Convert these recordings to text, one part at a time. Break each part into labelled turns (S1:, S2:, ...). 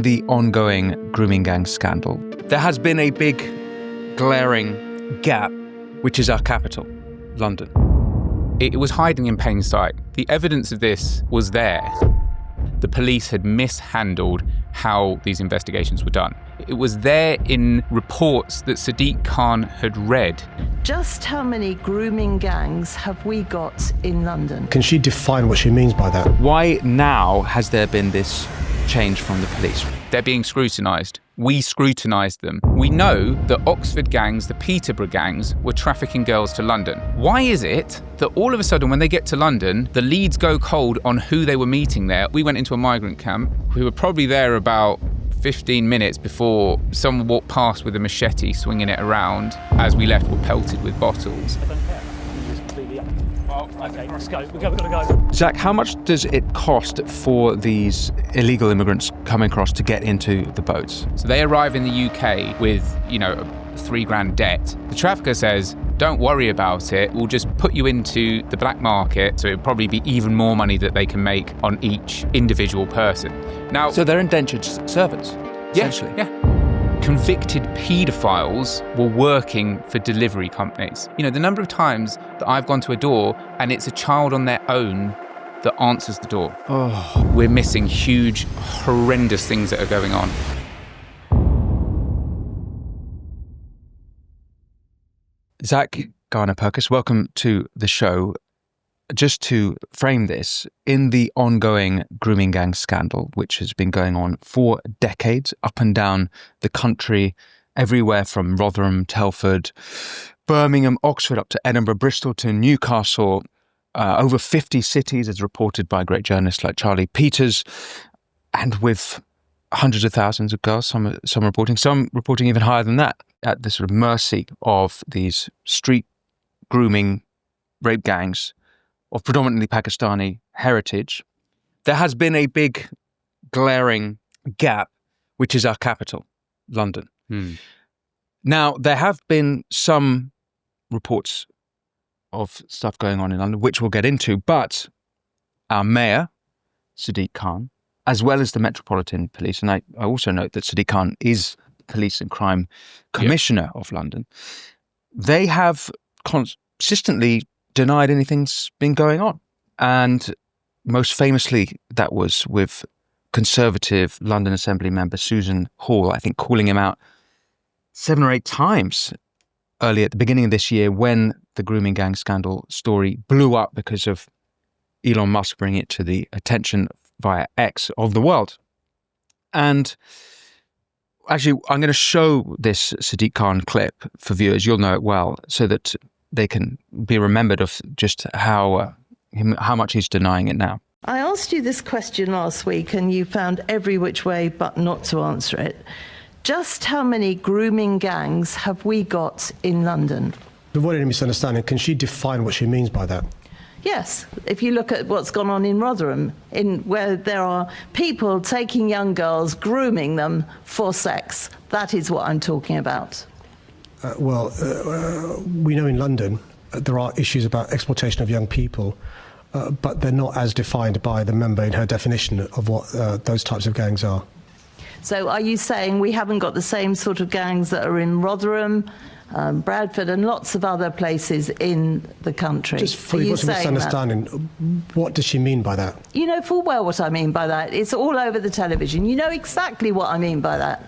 S1: the ongoing grooming gang scandal, there has been a big, glaring gap, which is our capital, London.
S2: It was hiding in plain sight. The evidence of this was there. The police had mishandled how these investigations were done. It was there in reports that Sadiq Khan had read.
S3: Just how many grooming gangs have we got in London?
S4: Can she define what she means by that?
S1: Why now has there been this change from the police?
S2: They're being scrutinised. We scrutinised them. We know that Oxford gangs, the Peterborough gangs, were trafficking girls to London. Why is it that all of a sudden when they get to London, the leads go cold on who they were meeting there? We went into a migrant camp. We were probably there about 15 minutes before someone walked past with a machete swinging it around. As we left, were pelted with bottles.
S5: Okay, let's go. We've got to go.
S1: Zak, how much does it cost for these illegal immigrants coming across to get into the boats?
S2: So they arrive in the UK with, a £3,000 debt. The trafficker says, don't worry about it. We'll just put you into the black market. So it'll probably be even more money that they can make on each individual person. Now,
S1: so they're indentured servants, essentially.
S2: Yeah. Convicted paedophiles were working for delivery companies. The number of times that I've gone to a door and it's a child on their own that answers the door.
S1: Oh.
S2: We're missing huge, horrendous things that are going on.
S1: Zak Garner-Purkis, welcome to the show. Just to frame this, in the ongoing grooming gang scandal, which has been going on for decades, up and down the country, everywhere from Rotherham, Telford, Birmingham, Oxford, up to Edinburgh, Bristol to Newcastle, over 50 cities, as reported by great journalists like Charlie Peters, and with hundreds of thousands of girls, some reporting even higher than that, at the sort of mercy of these street grooming rape gangs of predominantly Pakistani heritage. There has been a big, glaring gap, which is our capital, London. Now, there have been some reports of stuff going on in London, which we'll get into, but our mayor, Sadiq Khan, as well as the Metropolitan Police, and I also note that Sadiq Khan is the Police and Crime Commissioner of London, they have consistently denied anything's been going on. And most famously, that was with Conservative London Assembly member Susan Hall, I think, calling him out 7 or 8 times early at the beginning of this year when the grooming gang scandal story blew up because of Elon Musk bringing it to the attention via X of the world. And actually, I'm going to show this Sadiq Khan clip for viewers. You'll know it well, so that they can be remembered of just how much he's denying it now.
S3: I asked you this question last week and you found every which way but not to answer it. Just how many grooming gangs have we got in London?
S4: To avoid any misunderstanding, can she define what she means by that?
S3: Yes, if you look at what's gone on in Rotherham, where there are people taking young girls, grooming them for sex, that is what I'm talking about.
S4: We know in London there are issues about exploitation of young people, but they're not as defined by the member in her definition of what those types of gangs are.
S3: So are you saying we haven't got the same sort of gangs that are in Rotherham, Bradford and lots of other places in the country?
S4: Just for you to misunderstanding, what does she mean by that?
S3: You know full well what I mean by that. It's all over the television. You know exactly what I mean by that.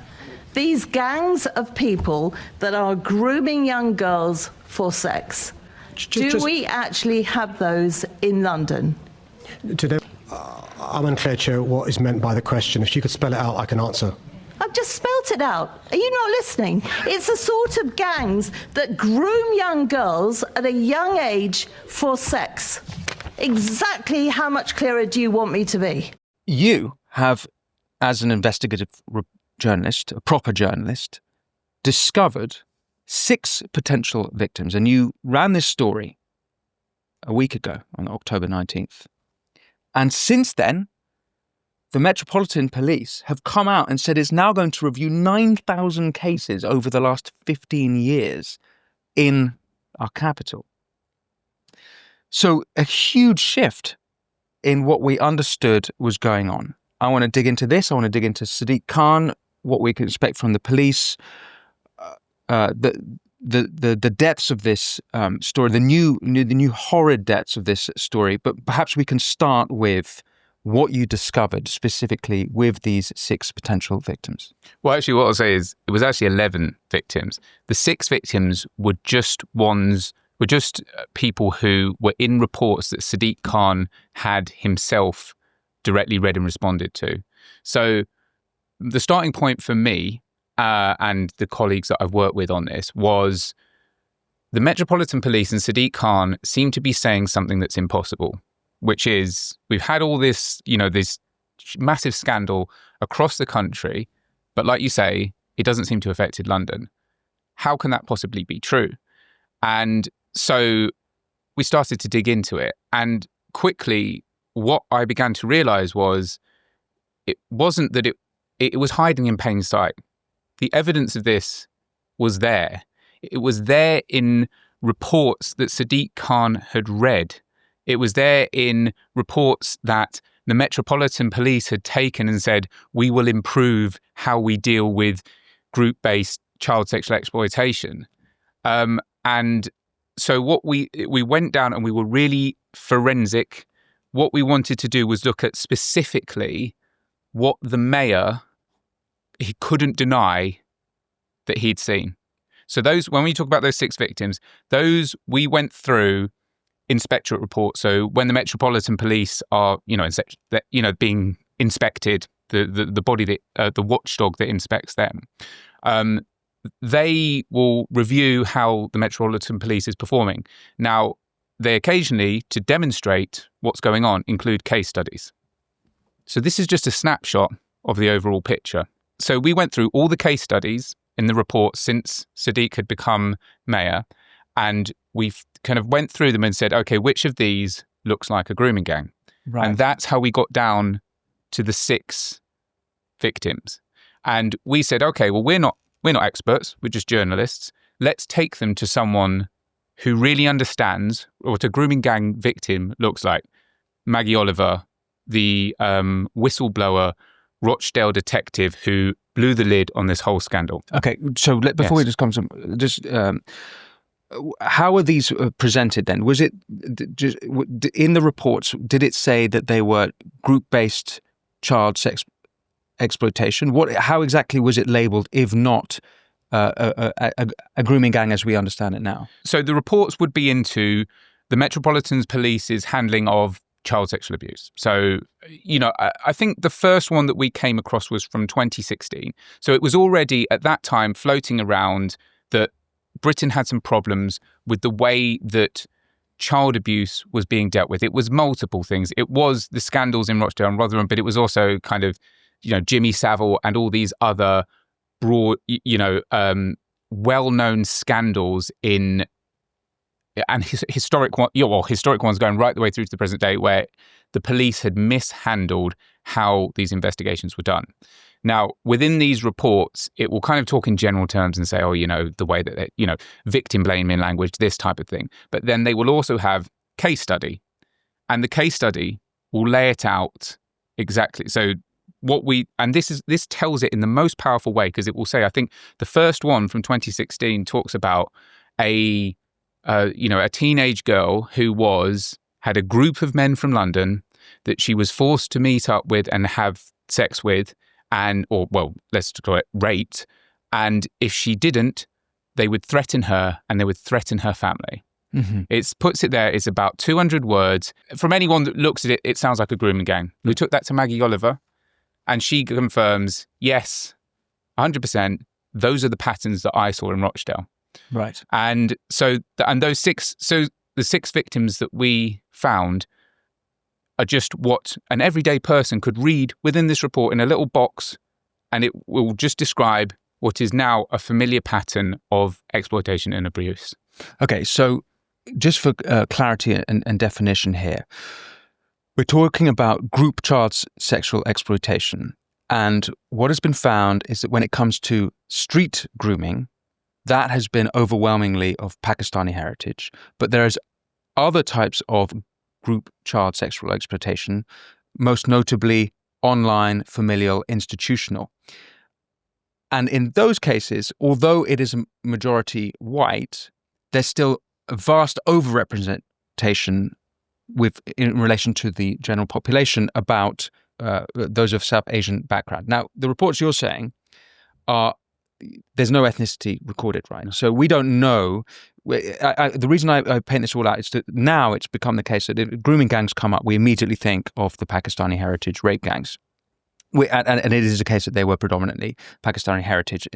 S3: These gangs of people that are grooming young girls for sex. Do we actually have those in London?
S4: Today, I'm unclear, Chair, what is meant by the question. If you could spell it out, I can answer.
S3: I've just spelt it out. Are you not listening? It's the sort of gangs that groom young girls at a young age for sex. Exactly how much clearer do you want me to be?
S1: You have, as an investigative journalist, a proper journalist, discovered 6 potential victims. And you ran this story a week ago on October 19th. And since then, the Metropolitan Police have come out and said it's now going to review 9,000 cases over the last 15 years in our capital. So a huge shift in what we understood was going on. I want to dig into this. I want to dig into Sadiq Khan, what we can expect from the police, the depths of this story, the new horrid depths of this story. But perhaps we can start with what you discovered specifically with these 6 potential victims.
S2: Well, actually, what I'll say is it was actually 11 victims. The 6 victims were just people who were in reports that Sadiq Khan had himself directly read and responded to. So the starting point for me and the colleagues that I've worked with on this was the Metropolitan Police and Sadiq Khan seem to be saying something that's impossible, which is we've had all this, this massive scandal across the country, but like you say, it doesn't seem to have affected London. How can that possibly be true? And so we started to dig into it. And quickly, what I began to realize was it wasn't that it was hiding in plain sight. The evidence of this was there. It was there in reports that Sadiq Khan had read. It was there in reports that the Metropolitan Police had taken and said, we will improve how we deal with group-based child sexual exploitation. And so what we went down and we were really forensic. What we wanted to do was look at specifically what the mayor, he couldn't deny that he'd seen. So when we talk about those 6 victims, we went through inspectorate reports. So when the Metropolitan Police are, being inspected, the body that the watchdog that inspects them, they will review how the Metropolitan Police is performing. Now, they occasionally, to demonstrate what's going on, include case studies. So this is just a snapshot of the overall picture. So we went through all the case studies in the report since Sadiq had become mayor, and we've kind of went through them and said, okay, which of these looks like a grooming gang? Right. And that's how we got down to the 6 victims. And we said, okay, well, we're not experts, we're just journalists. Let's take them to someone who really understands what a grooming gang victim looks like. Maggie Oliver, the whistleblower Rochdale detective who blew the lid on this whole scandal.
S1: Okay, so before we just come to how are these presented then? Was it just in the reports? Did it say that they were group-based child sex exploitation? How exactly was it labelled, if not a grooming gang as we understand it now?
S2: So the reports would be into the Metropolitan Police's handling of child sexual abuse. So, I think the first one that we came across was from 2016. So it was already at that time floating around that Britain had some problems with the way that child abuse was being dealt with. It was multiple things. It was the scandals in Rochdale and Rotherham, but it was also kind of, Jimmy Savile and all these other broad, well-known scandals historic ones going right the way through to the present day, where the police had mishandled how these investigations were done. Now, within these reports, it will kind of talk in general terms and say, the way that victim blaming language, this type of thing. But then they will also have case study, and the case study will lay it out exactly. So this tells it in the most powerful way, because it will say, I think the first one from 2016 talks about a teenage girl who had a group of men from London that she was forced to meet up with and have sex with, let's call it raped. And if she didn't, they would threaten her and they would threaten her family. Mm-hmm. It puts it there. It's about 200 words. From anyone that looks at it, it sounds like a grooming gang. We took that to Maggie Oliver, and she confirms, yes, 100%, those are the patterns that I saw in Rochdale.
S1: Right.
S2: And so, the 6 victims that we found are just what an everyday person could read within this report in a little box, and it will just describe what is now a familiar pattern of exploitation and abuse.
S1: Okay, so just for clarity and definition here, we're talking about group child sexual exploitation. And what has been found is that when it comes to street grooming, that has been overwhelmingly of Pakistani heritage. But there's other types of group child sexual exploitation, most notably online, familial, institutional. And in those cases, although it is a majority white, there's still a vast overrepresentation in relation to the general population about those of South Asian background. Now, the reports you're saying are there's no ethnicity recorded, right? So we don't know. The reason I paint this all out is that now it's become the case that if grooming gangs come up, we immediately think of the Pakistani heritage rape gangs. And it is the case that they were predominantly Pakistani heritage.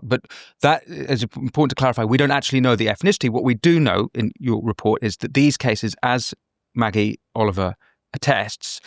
S1: But that is important to clarify. We don't actually know the ethnicity. What we do know in your report is that these cases, as Maggie Oliver attests,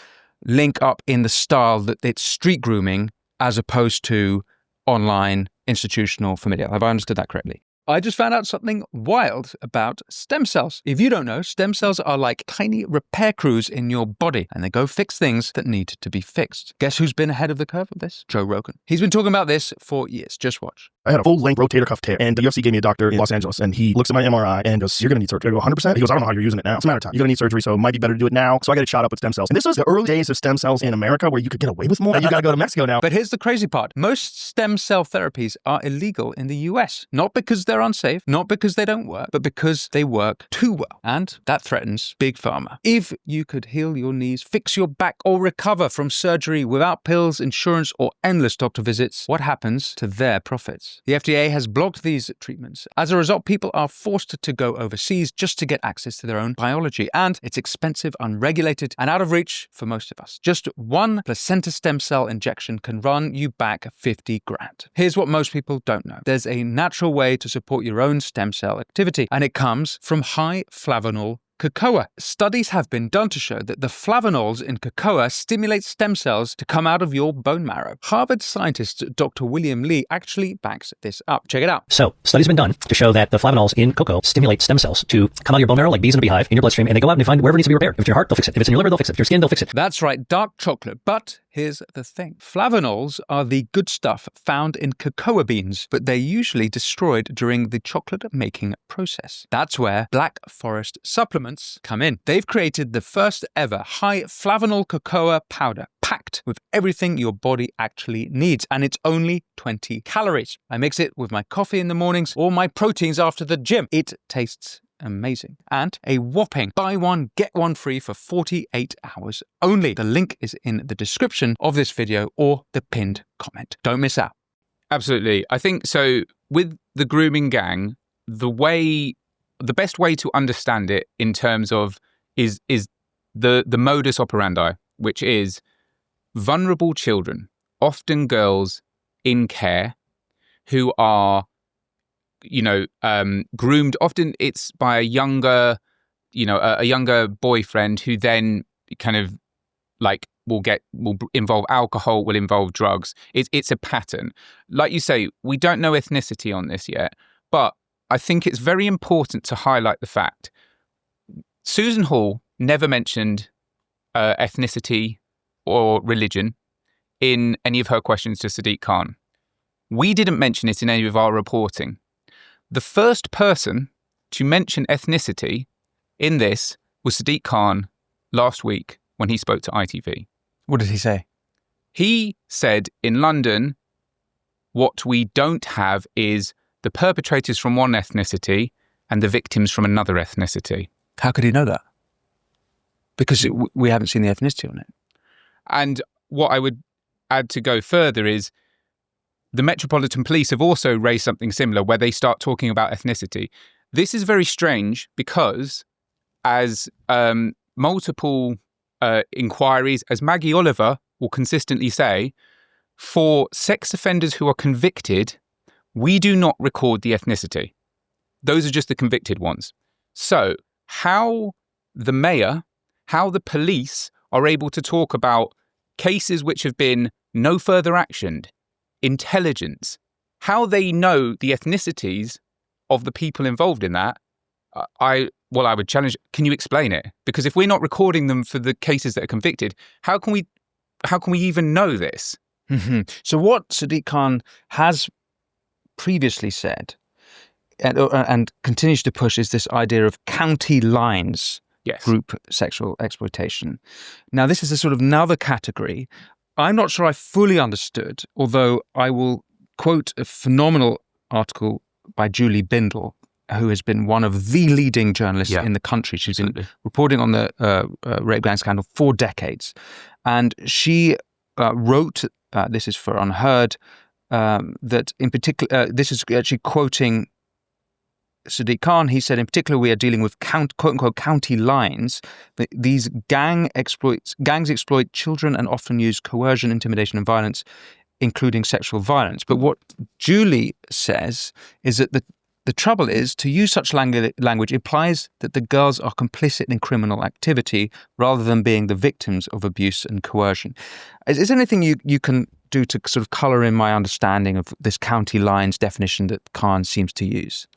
S1: link up in the style that it's street grooming as opposed to online, institutional, familial. Have I understood that correctly? I just found out something wild about stem cells. If you don't know, stem cells are like tiny repair crews in your body, and they go fix things that need to be fixed. Guess who's been ahead of the curve of this? Joe Rogan. He's been talking about this for years. Just watch.
S6: I had a full-length rotator cuff tear, and the UFC gave me a doctor in Los Angeles, and he looks at my MRI and goes, "You're going to need surgery." I go, 100%? He goes, "I don't know how you're using it now. It's a matter of time. You're going to need surgery, so it might be better to do it now." So I got it shot up with stem cells. And this was the early days of stem cells in America where you could get away with more. You got to go to Mexico now.
S1: But here's the crazy part. Most stem cell therapies are illegal in the US. Not because they're unsafe, not because they don't work, but because they work too well. And that threatens Big Pharma. If you could heal your knees, fix your back, or recover from surgery without pills, insurance, or endless doctor visits, what happens to their profits? The FDA has blocked these treatments. As a result, people are forced to go overseas just to get access to their own biology. And it's expensive, unregulated, and out of reach for most of us. Just one placenta stem cell injection can run you back 50 grand. Here's what most people don't know. There's a natural way to support your own stem cell activity, and it comes from high flavanol cocoa. Studies have been done to show that the flavonols in cocoa stimulate stem cells to come out of your bone marrow. Harvard scientist Dr. William Lee actually backs this up. Check it out.
S7: So, studies have been done to show that the flavonols in cocoa stimulate stem cells to come out of your bone marrow like bees in a beehive in your bloodstream, and they go out and they find wherever it needs to be repaired. If it's your heart, they'll fix it. If it's in your liver, they'll fix it. If it's your skin, they'll fix it.
S1: That's right, dark chocolate. But here's the thing. Flavonols are the good stuff found in cocoa beans, but they're usually destroyed during the chocolate-making process. That's where Black Forest supplements come in. They've created the first ever high flavanol cocoa powder, packed with everything your body actually needs, and it's only 20 calories. I mix it with my coffee in the mornings or my proteins after the gym. It tastes amazing. And a whopping buy one, get one free for 48 hours only. The link is in the description of this video or the pinned comment. Don't miss out.
S2: Absolutely. I think so with the grooming gang, the best way to understand it in terms of is the modus operandi, which is vulnerable children, often girls in care, who are groomed. Often it's by a younger boyfriend who then kind of like will involve alcohol, will involve drugs. It's a pattern. Like you say, we don't know ethnicity on this yet, but I think it's very important to highlight the fact Susan Hall never mentioned ethnicity or religion in any of her questions to Sadiq Khan. We didn't mention it in any of our reporting. The first person to mention ethnicity in this was Sadiq Khan last week when he spoke to ITV.
S1: What did he say?
S2: He said in London, what we don't have is the perpetrators from one ethnicity and the victims from another ethnicity.
S1: How could he know that? Because we haven't seen the ethnicity on it.
S2: And what I would add to go further is the Metropolitan Police have also raised something similar where they start talking about ethnicity. This is very strange because as multiple inquiries, as Maggie Oliver will consistently say, for sex offenders who are convicted, we do not record the ethnicity. Those are just the convicted ones. So how the mayor, how the police are able to talk about cases which have been no further actioned, intelligence, how they know the ethnicities of the people involved in that, I would challenge, can you explain it? Because if we're not recording them for the cases that are convicted, how can we even know this?
S1: Mm-hmm. So what Sadiq Khan has previously said and continues to push is this idea of county lines.
S2: Yes.
S1: Group sexual exploitation. Now, this is a sort of another category I'm not sure I fully understood, although I will quote a phenomenal article by Julie Bindel, who has been one of the leading journalists in the country. She's been reporting on the rape gang scandal for decades. And she wrote, this is for Unheard, that in particular, this is actually quoting Sadiq Khan. He said, in particular, we are dealing with quote-unquote county lines. These gangs exploit children and often use coercion, intimidation and violence, including sexual violence. But what Julie says is that the trouble is, to use such language implies that the girls are complicit in criminal activity rather than being the victims of abuse and coercion. Is there anything you can do to sort of colour in my understanding of this county lines definition that Khan seems to use?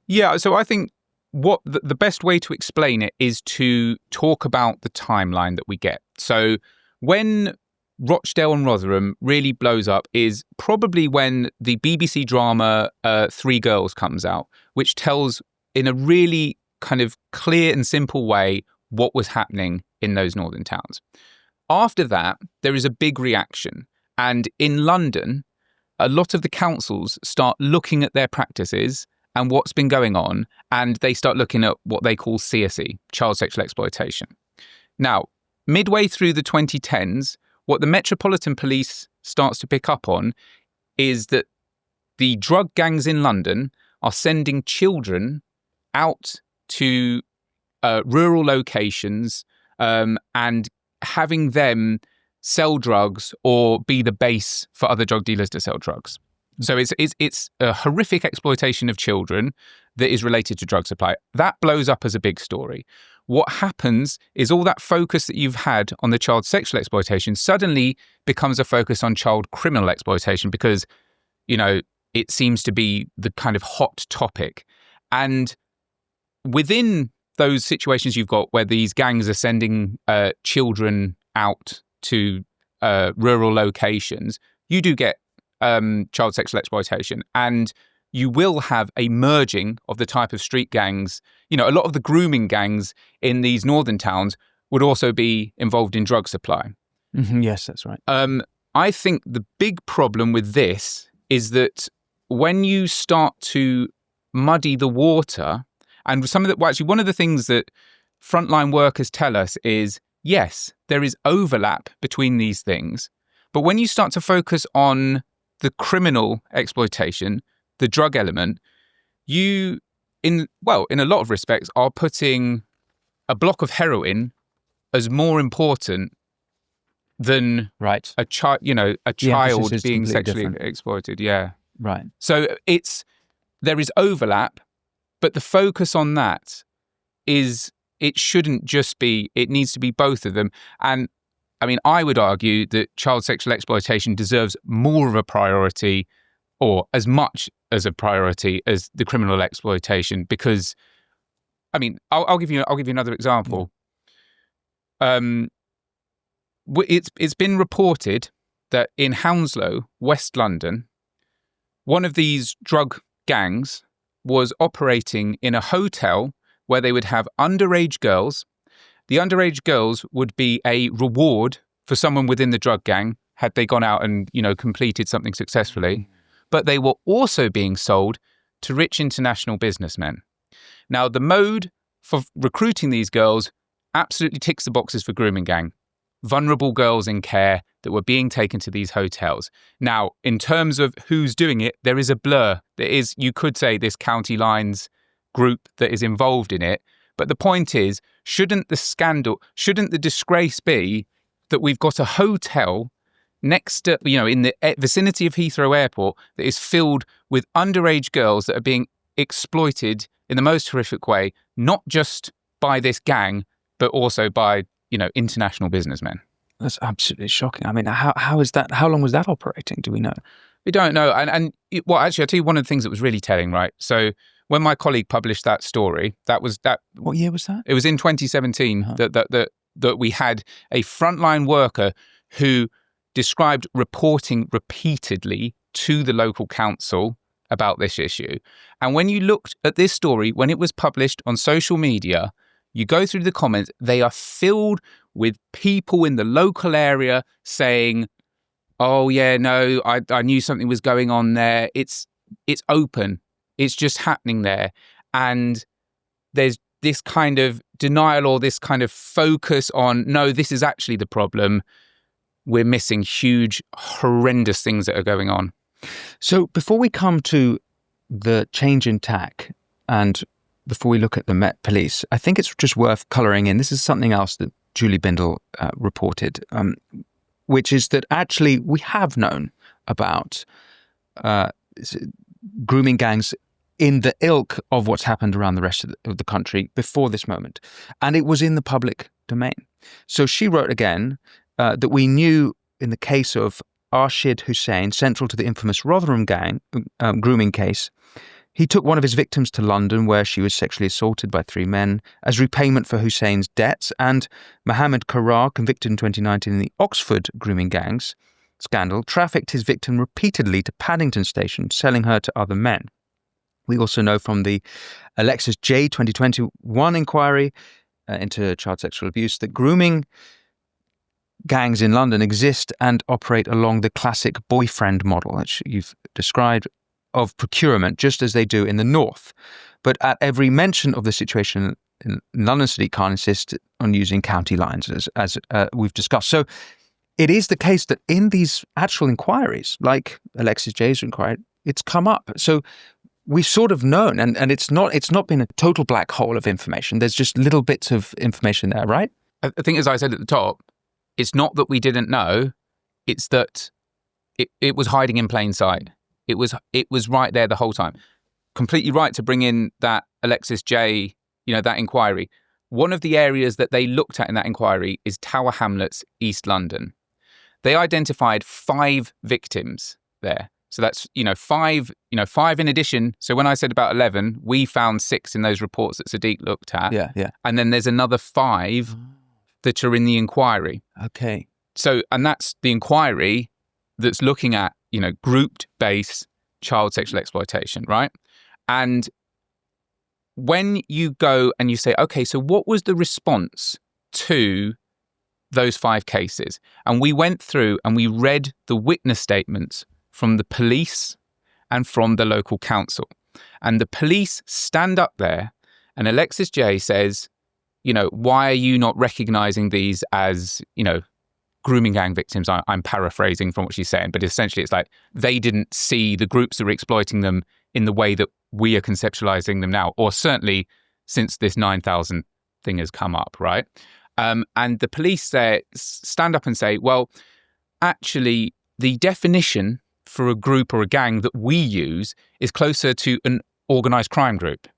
S2: Yeah, so I think what the best way to explain it is to talk about the timeline that we get. So when Rochdale and Rotherham really blows up is probably when the BBC drama Three Girls comes out, which tells in a really kind of clear and simple way what was happening in those northern towns. After that, there is a big reaction. And in London, a lot of the councils start looking at their practices and what's been going on, and they start looking at what they call CSE, child sexual exploitation. Now, midway through the 2010s, what the Metropolitan Police starts to pick up on is that the drug gangs in London are sending children out to rural locations and having them sell drugs or be the base for other drug dealers to sell drugs. So it's a horrific exploitation of children that is related to drug supply. That blows up as a big story. What happens is all that focus that you've had on the child sexual exploitation suddenly becomes a focus on child criminal exploitation because, you know, it seems to be the kind of hot topic. And within those situations you've got where these gangs are sending children out to rural locations, you do get child sexual exploitation, and you will have a merging of the type of street gangs. You know, a lot of the grooming gangs in these northern towns would also be involved in drug supply.
S1: Mm-hmm, yes, that's right.
S2: I think the big problem with this is that when you start to muddy the water, and some of the, well, actually, one of the things that frontline workers tell us is, yes, there is overlap between these things, but when you start to focus on the criminal exploitation, the drug element, you, in a lot of respects, are putting a block of heroin as more important than a child, being sexually exploited. Yeah,
S1: right.
S2: So there is overlap, but the focus on that is it shouldn't just be. It needs to be both of them. And I mean, I would argue that child sexual exploitation deserves more of a priority, or as much as a priority as the criminal exploitation, because, I mean, I'll give you another example. It's been reported that in Hounslow, West London, one of these drug gangs was operating in a hotel where they would have underage girls. The underage girls would be a reward for someone within the drug gang had they gone out and, completed something successfully. But they were also being sold to rich international businessmen. Now, the mode for recruiting these girls absolutely ticks the boxes for grooming gang. Vulnerable girls in care that were being taken to these hotels. Now, in terms of who's doing it, there is a blur. There is, you could say, this county lines group that is involved in it. But the point is, shouldn't the disgrace be that we've got a hotel next to, in the vicinity of Heathrow Airport that is filled with underage girls that are being exploited in the most horrific way, not just by this gang, but also by, international businessmen?
S1: That's absolutely shocking. I mean, how is that? How long was that operating? Do we know?
S2: We don't know. Actually, I'll tell you one of the things that was really telling, right? So when my colleague published that story,
S1: What year was that?
S2: It was in 2017 that we had a frontline worker who described reporting repeatedly to the local council about this issue. And when you looked at this story, when it was published on social media, you go through the comments, they are filled with people in the local area saying, oh yeah, no, I knew something was going on there. It's open. It's just happening there. And there's this kind of denial or this kind of focus on, no, this is actually the problem. We're missing huge, horrendous things that are going on.
S1: So before we come to the change in tack and before we look at the Met Police, I think it's just worth colouring in. This is something else that Julie Bindel reported, which is that actually we have known about grooming gangs in the ilk of what's happened around the rest of the country before this moment. And it was in the public domain. So she wrote again that we knew in the case of Arshid Hussain, central to the infamous Rotherham gang grooming case, he took one of his victims to London where she was sexually assaulted by 3 men as repayment for Hussain's debts, and Mohammed Karar, convicted in 2019 in the Oxford grooming gangs scandal, trafficked his victim repeatedly to Paddington Station, selling her to other men. We also know from the Alexis J 2021 inquiry into child sexual abuse that grooming gangs in London exist and operate along the classic boyfriend model, which you've described, of procurement, just as they do in the north. But at every mention of the situation in London, Sadiq Khan insists on using county lines, as we've discussed. So it is the case that in these actual inquiries, like Alexis J's inquiry, it's come up. So we've sort of known, and it's not been a total black hole of information. There's just little bits of information there, right?
S2: I think, as I said at the top, it's not that we didn't know, it's that it was hiding in plain sight. It was right there the whole time. Completely right to bring in that Alexis J, that inquiry. One of the areas that they looked at in that inquiry is Tower Hamlets, East London. They identified 5 victims there. So that's, 5 in addition. So when I said about 11, we found 6 in those reports that Sadiq looked at.
S1: Yeah.
S2: And then there's another 5 that are in the inquiry.
S1: Okay.
S2: So, and that's the inquiry that's looking at, grouped base child sexual exploitation, right? And when you go and you say, okay, so what was the response to those 5 cases? And we went through and we read the witness statements from the police and from the local council. And the police stand up there and Alexis J says, why are you not recognizing these as, grooming gang victims? I'm paraphrasing from what she's saying, but essentially it's like they didn't see the groups that were exploiting them in the way that we are conceptualizing them now, or certainly since this 9,000 thing has come up, right? And the police stand up and say, well, actually, the definition for a group or a gang that we use is closer to an organized crime group.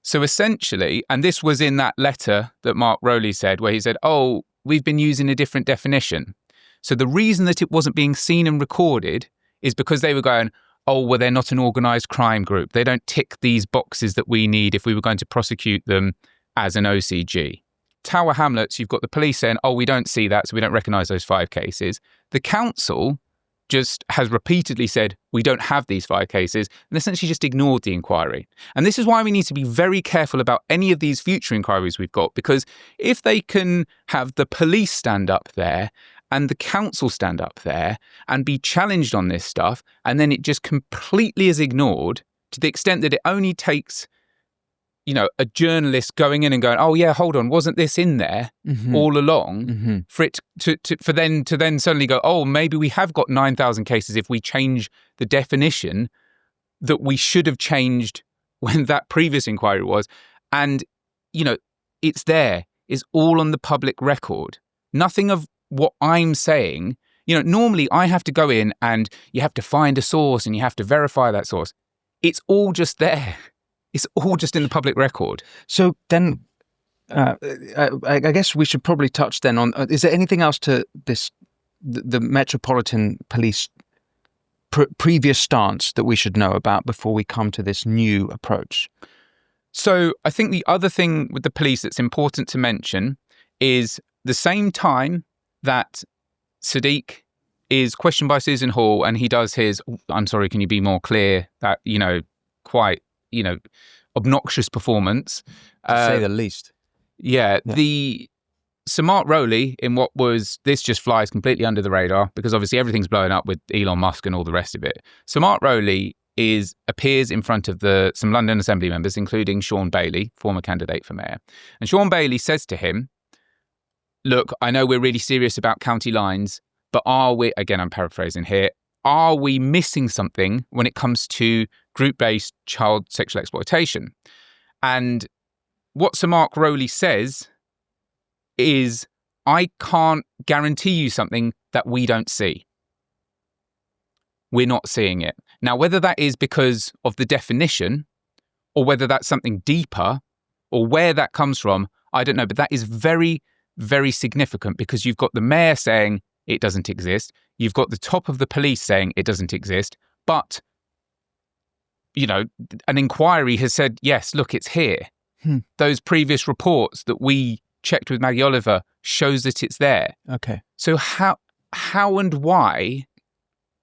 S2: So essentially, and this was in that letter that Mark Rowley said, where he said, oh, we've been using a different definition. So the reason that it wasn't being seen and recorded is because they were going, oh, well, they're not an organised crime group. They don't tick these boxes that we need if we were going to prosecute them as an OCG. Tower Hamlets, you've got the police saying, oh, we don't see that, so we don't recognise those 5 cases. The council just has repeatedly said, we don't have these 5 cases, and essentially just ignored the inquiry. And this is why we need to be very careful about any of these future inquiries we've got, because if they can have the police stand up there and the council stand up there and be challenged on this stuff, and then it just completely is ignored to the extent that it only takes, a journalist going in and going, oh yeah, hold on, wasn't this in there all along? For it to then suddenly go, oh, maybe we have got 9,000 cases if we change the definition that we should have changed when that previous inquiry was. And, it's there. It's all on the public record. Nothing of what I'm saying, normally I have to go in and you have to find a source and you have to verify that source. It's all just there. It's all just in the public record.
S1: So then I guess we should probably touch then on, is there anything else to this, the Metropolitan Police previous stance that we should know about before we come to this new approach?
S2: So I think the other thing with the police that's important to mention is the same time that Sadiq is questioned by Susan Hall and he does his, I'm sorry, can you be more clear, that, quite, obnoxious performance.
S1: To say the least.
S2: Yeah. Sir Mark Rowley, in what was, this just flies completely under the radar because obviously everything's blowing up with Elon Musk and all the rest of it. Sir Mark Rowley appears in front of some London Assembly members, including Sean Bailey, former candidate for mayor. And Sean Bailey says to him, look, I know we're really serious about county lines, but are we, again, I'm paraphrasing here, are we missing something when it comes to group-based child sexual exploitation? And what Sir Mark Rowley says is, I can't guarantee you something that we don't see. We're not seeing it. Now, whether that is because of the definition or whether that's something deeper or where that comes from, I don't know. But that is very, very significant because you've got the mayor saying it doesn't exist. You've got the top of the police saying it doesn't exist. But, an inquiry has said, yes, look, it's here. Those previous reports that we checked with Maggie Oliver shows that it's there.
S1: Okay.
S2: So how and why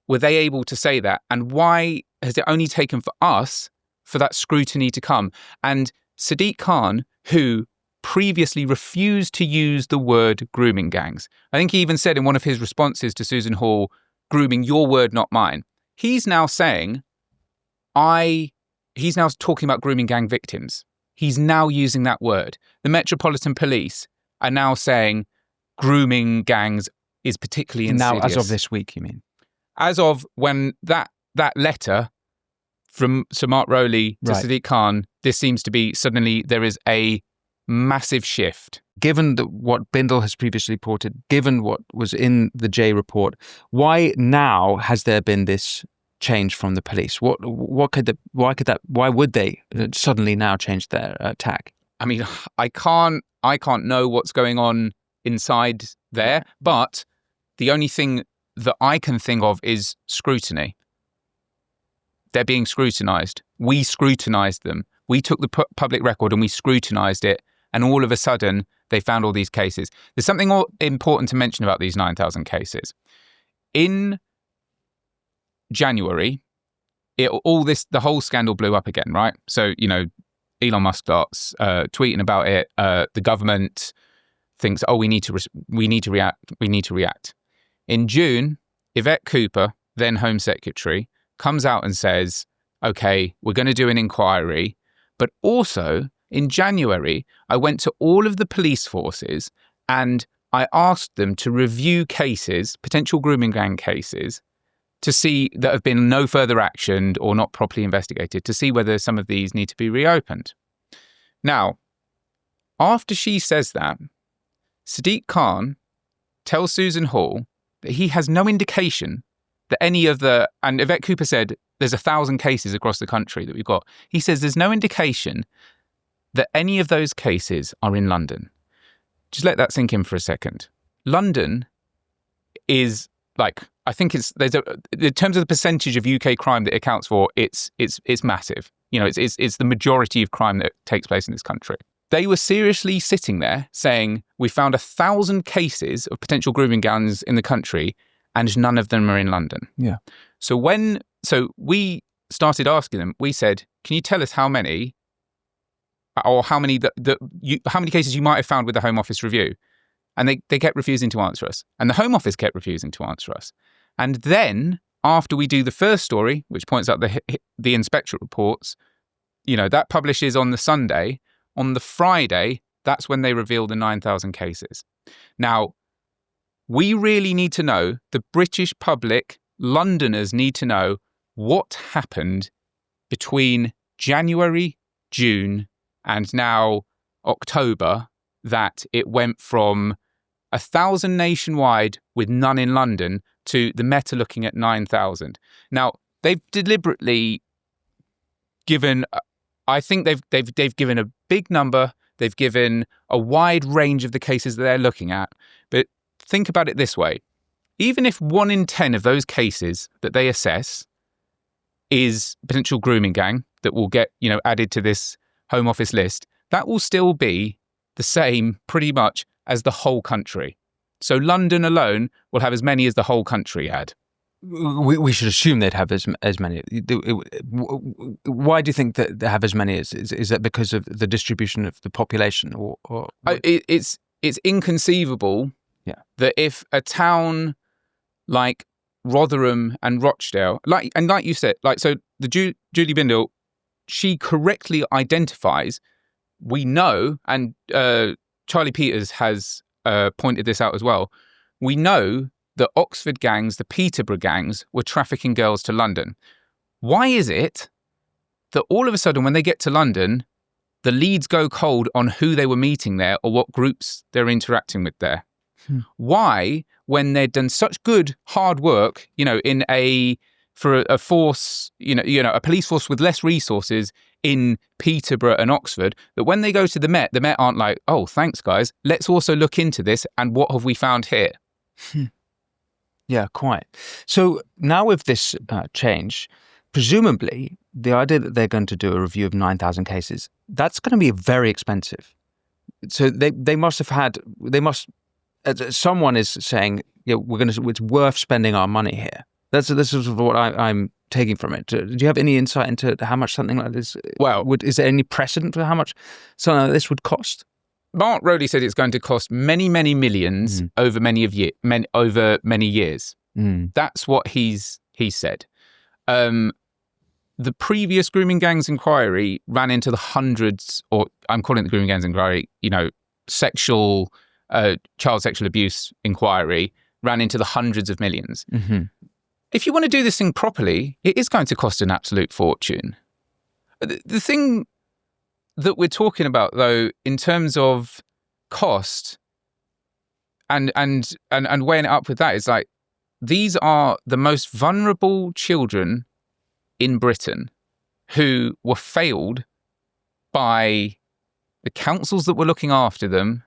S2: were they able to say that? And why has it only taken for us for that scrutiny to come? And Sadiq Khan, who previously refused to use the word grooming gangs, I think he even said in one of his responses to Susan Hall, grooming, your word, not mine. He's now saying, he's now talking about grooming gang victims. He's now using that word. The Metropolitan Police are now saying grooming gangs is particularly insidious.
S1: Now, as of this week, you mean?
S2: As of when that letter from Sir Mark Rowley to Sadiq Khan, this seems to be suddenly there is a massive shift.
S1: Given what Bindle has previously reported, given what was in the J report, why now has there been this change from the police? Why would they suddenly now change their tack?
S2: I mean, I can't know what's going on inside there, but the only thing that I can think of is scrutiny. They're being scrutinized. We scrutinized them. We took the public record and we scrutinized it, and all of a sudden they found all these cases. There's something important to mention about these 9,000 cases. In January, the whole scandal blew up again, right? So, Elon Musk starts tweeting about it. The government thinks, we need to react. In June, Yvette Cooper, then Home Secretary, comes out and says, okay, we're going to do an inquiry. But also, in January, I went to all of the police forces and I asked them to review cases, potential grooming gang cases, to see that have been no further actioned or not properly investigated, to see whether some of these need to be reopened. Now, after she says that, Sadiq Khan tells Susan Hall that he has no indication that any of and Yvette Cooper said there's 1,000 cases across the country that we've got. He says there's no indication that any of those cases are in London. Just let that sink in for a second. London is I think in terms of the percentage of UK crime that it accounts for, it's massive. It's the majority of crime that takes place in this country. They were seriously sitting there saying, we found 1,000 cases of potential grooming gangs in the country and none of them are in London.
S1: Yeah.
S2: So we started asking them, we said, can you tell us how many or how many cases you might have found with the Home Office review? And they kept refusing to answer us. And the Home Office kept refusing to answer us. And then after we do the first story, which points out the inspectorate reports, that publishes on the Sunday. On the Friday, that's when they reveal the 9,000 cases. Now, we really need to know, the British public, Londoners need to know what happened between January, June, and now October, that it went from 1,000 nationwide with none in London to the Met looking at 9,000. Now, they've deliberately given, I think they've given a big number. They've given a wide range of the cases that they're looking at. But think about it this way. Even if 1 in 10 of those cases that they assess is potential grooming gang that will get, added to this Home Office list, that will still be the same pretty much as the whole country. So London alone will have as many as the whole country had.
S1: We should assume they'd have as many. Why do you think that they have as many? Is that because of the distribution of the population, or?
S2: it's inconceivable that if a town like Rotherham and Rochdale, like you said, so the Julie Bindel, she correctly identifies, we know, and Charlie Peters has pointed this out as well, we know the Oxford gangs, the Peterborough gangs, were trafficking girls to London. Why is it that all of a sudden when they get to London, the leads go cold on who they were meeting there or what groups they're interacting with there? Why, when they'd done such good hard work, for a force, a police force with less resources in Peterborough and Oxford, that when they go to the Met aren't like, oh, thanks guys, let's also look into this and what have we found here?
S1: Yeah, quite. So now with this change, presumably the idea that they're going to do a review of 9,000 cases, that's going to be very expensive. So they must have had, someone is saying, it's worth spending our money here. This is what I'm taking from it. Do you have any insight into how much something like this, is there any precedent for how much something like this would cost?
S2: Mark Rowley said it's going to cost many, many millions over many years. That's what he said. The previous grooming gangs inquiry ran into the hundreds, or I'm calling it the grooming gangs inquiry, child sexual abuse inquiry ran into the hundreds of millions. If you want to do this thing properly, it is going to cost an absolute fortune. The thing that we're talking about, though, in terms of cost and weighing it up with that, is like, these are the most vulnerable children in Britain who were failed by the councils that were looking after them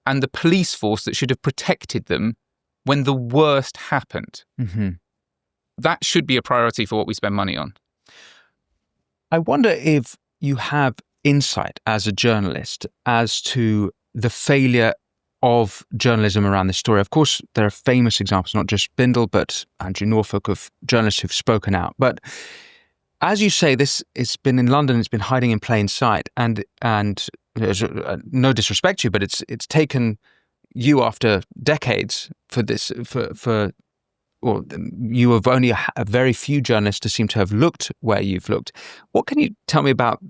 S2: and the police force that should have protected them when the worst happened. That should be a priority for what we spend money on.
S1: I wonder if you have insight as a journalist as to the failure of journalism around this story. Of course, there are famous examples, not just Bindel, but Andrew Norfolk, of journalists who've spoken out. But as you say, it's been in London, it's been hiding in plain sight, and no disrespect to you, but it's taken you after decades for this, you have only a very few journalists to seem to have looked where you've looked. What can you tell me about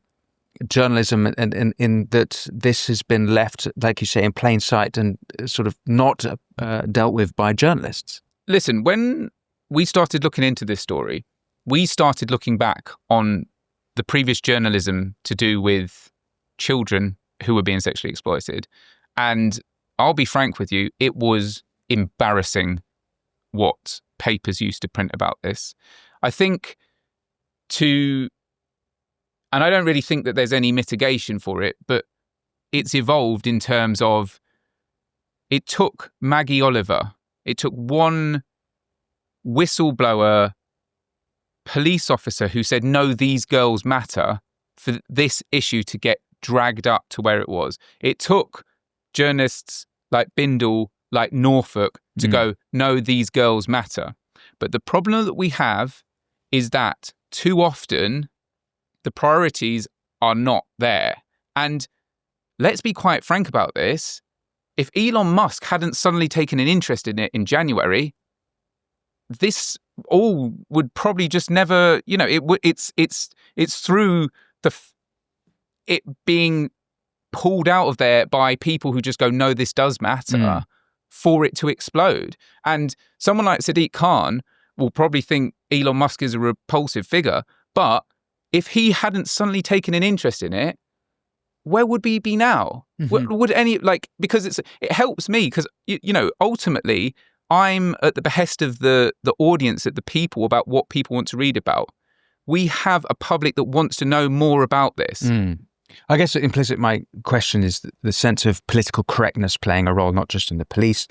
S1: journalism and in that this has been left, like you say, in plain sight and sort of not dealt with by journalists?
S2: Listen, when we started looking into this story, we started looking back on the previous journalism to do with children who were being sexually exploited. And I'll be frank with you, it was embarrassing what papers used to print about this. I think and I don't really think that there's any mitigation for it, but it's evolved in terms of, it took Maggie Oliver, it took one whistleblower police officer who said, no, these girls matter, for this issue to get dragged up to where it was. It took journalists like Bindel, like Norfolk, to go, no, these girls matter. But the problem that we have is that too often the priorities are not there. And let's be quite frank about this. If Elon Musk hadn't suddenly taken an interest in it in January, this all would probably just never, it's through it being pulled out of there by people who just go, no, this does matter, for it to explode. And someone like Sadiq Khan will probably think Elon Musk is a repulsive figure, but if he hadn't suddenly taken an interest in it, where would we be now? Would any, because it helps me, because, ultimately I'm at the behest of the audience, at the people, about what people want to read about. We have a public that wants to know more about this.
S1: I guess implicit my question is the sense of political correctness playing a role, not just in the police,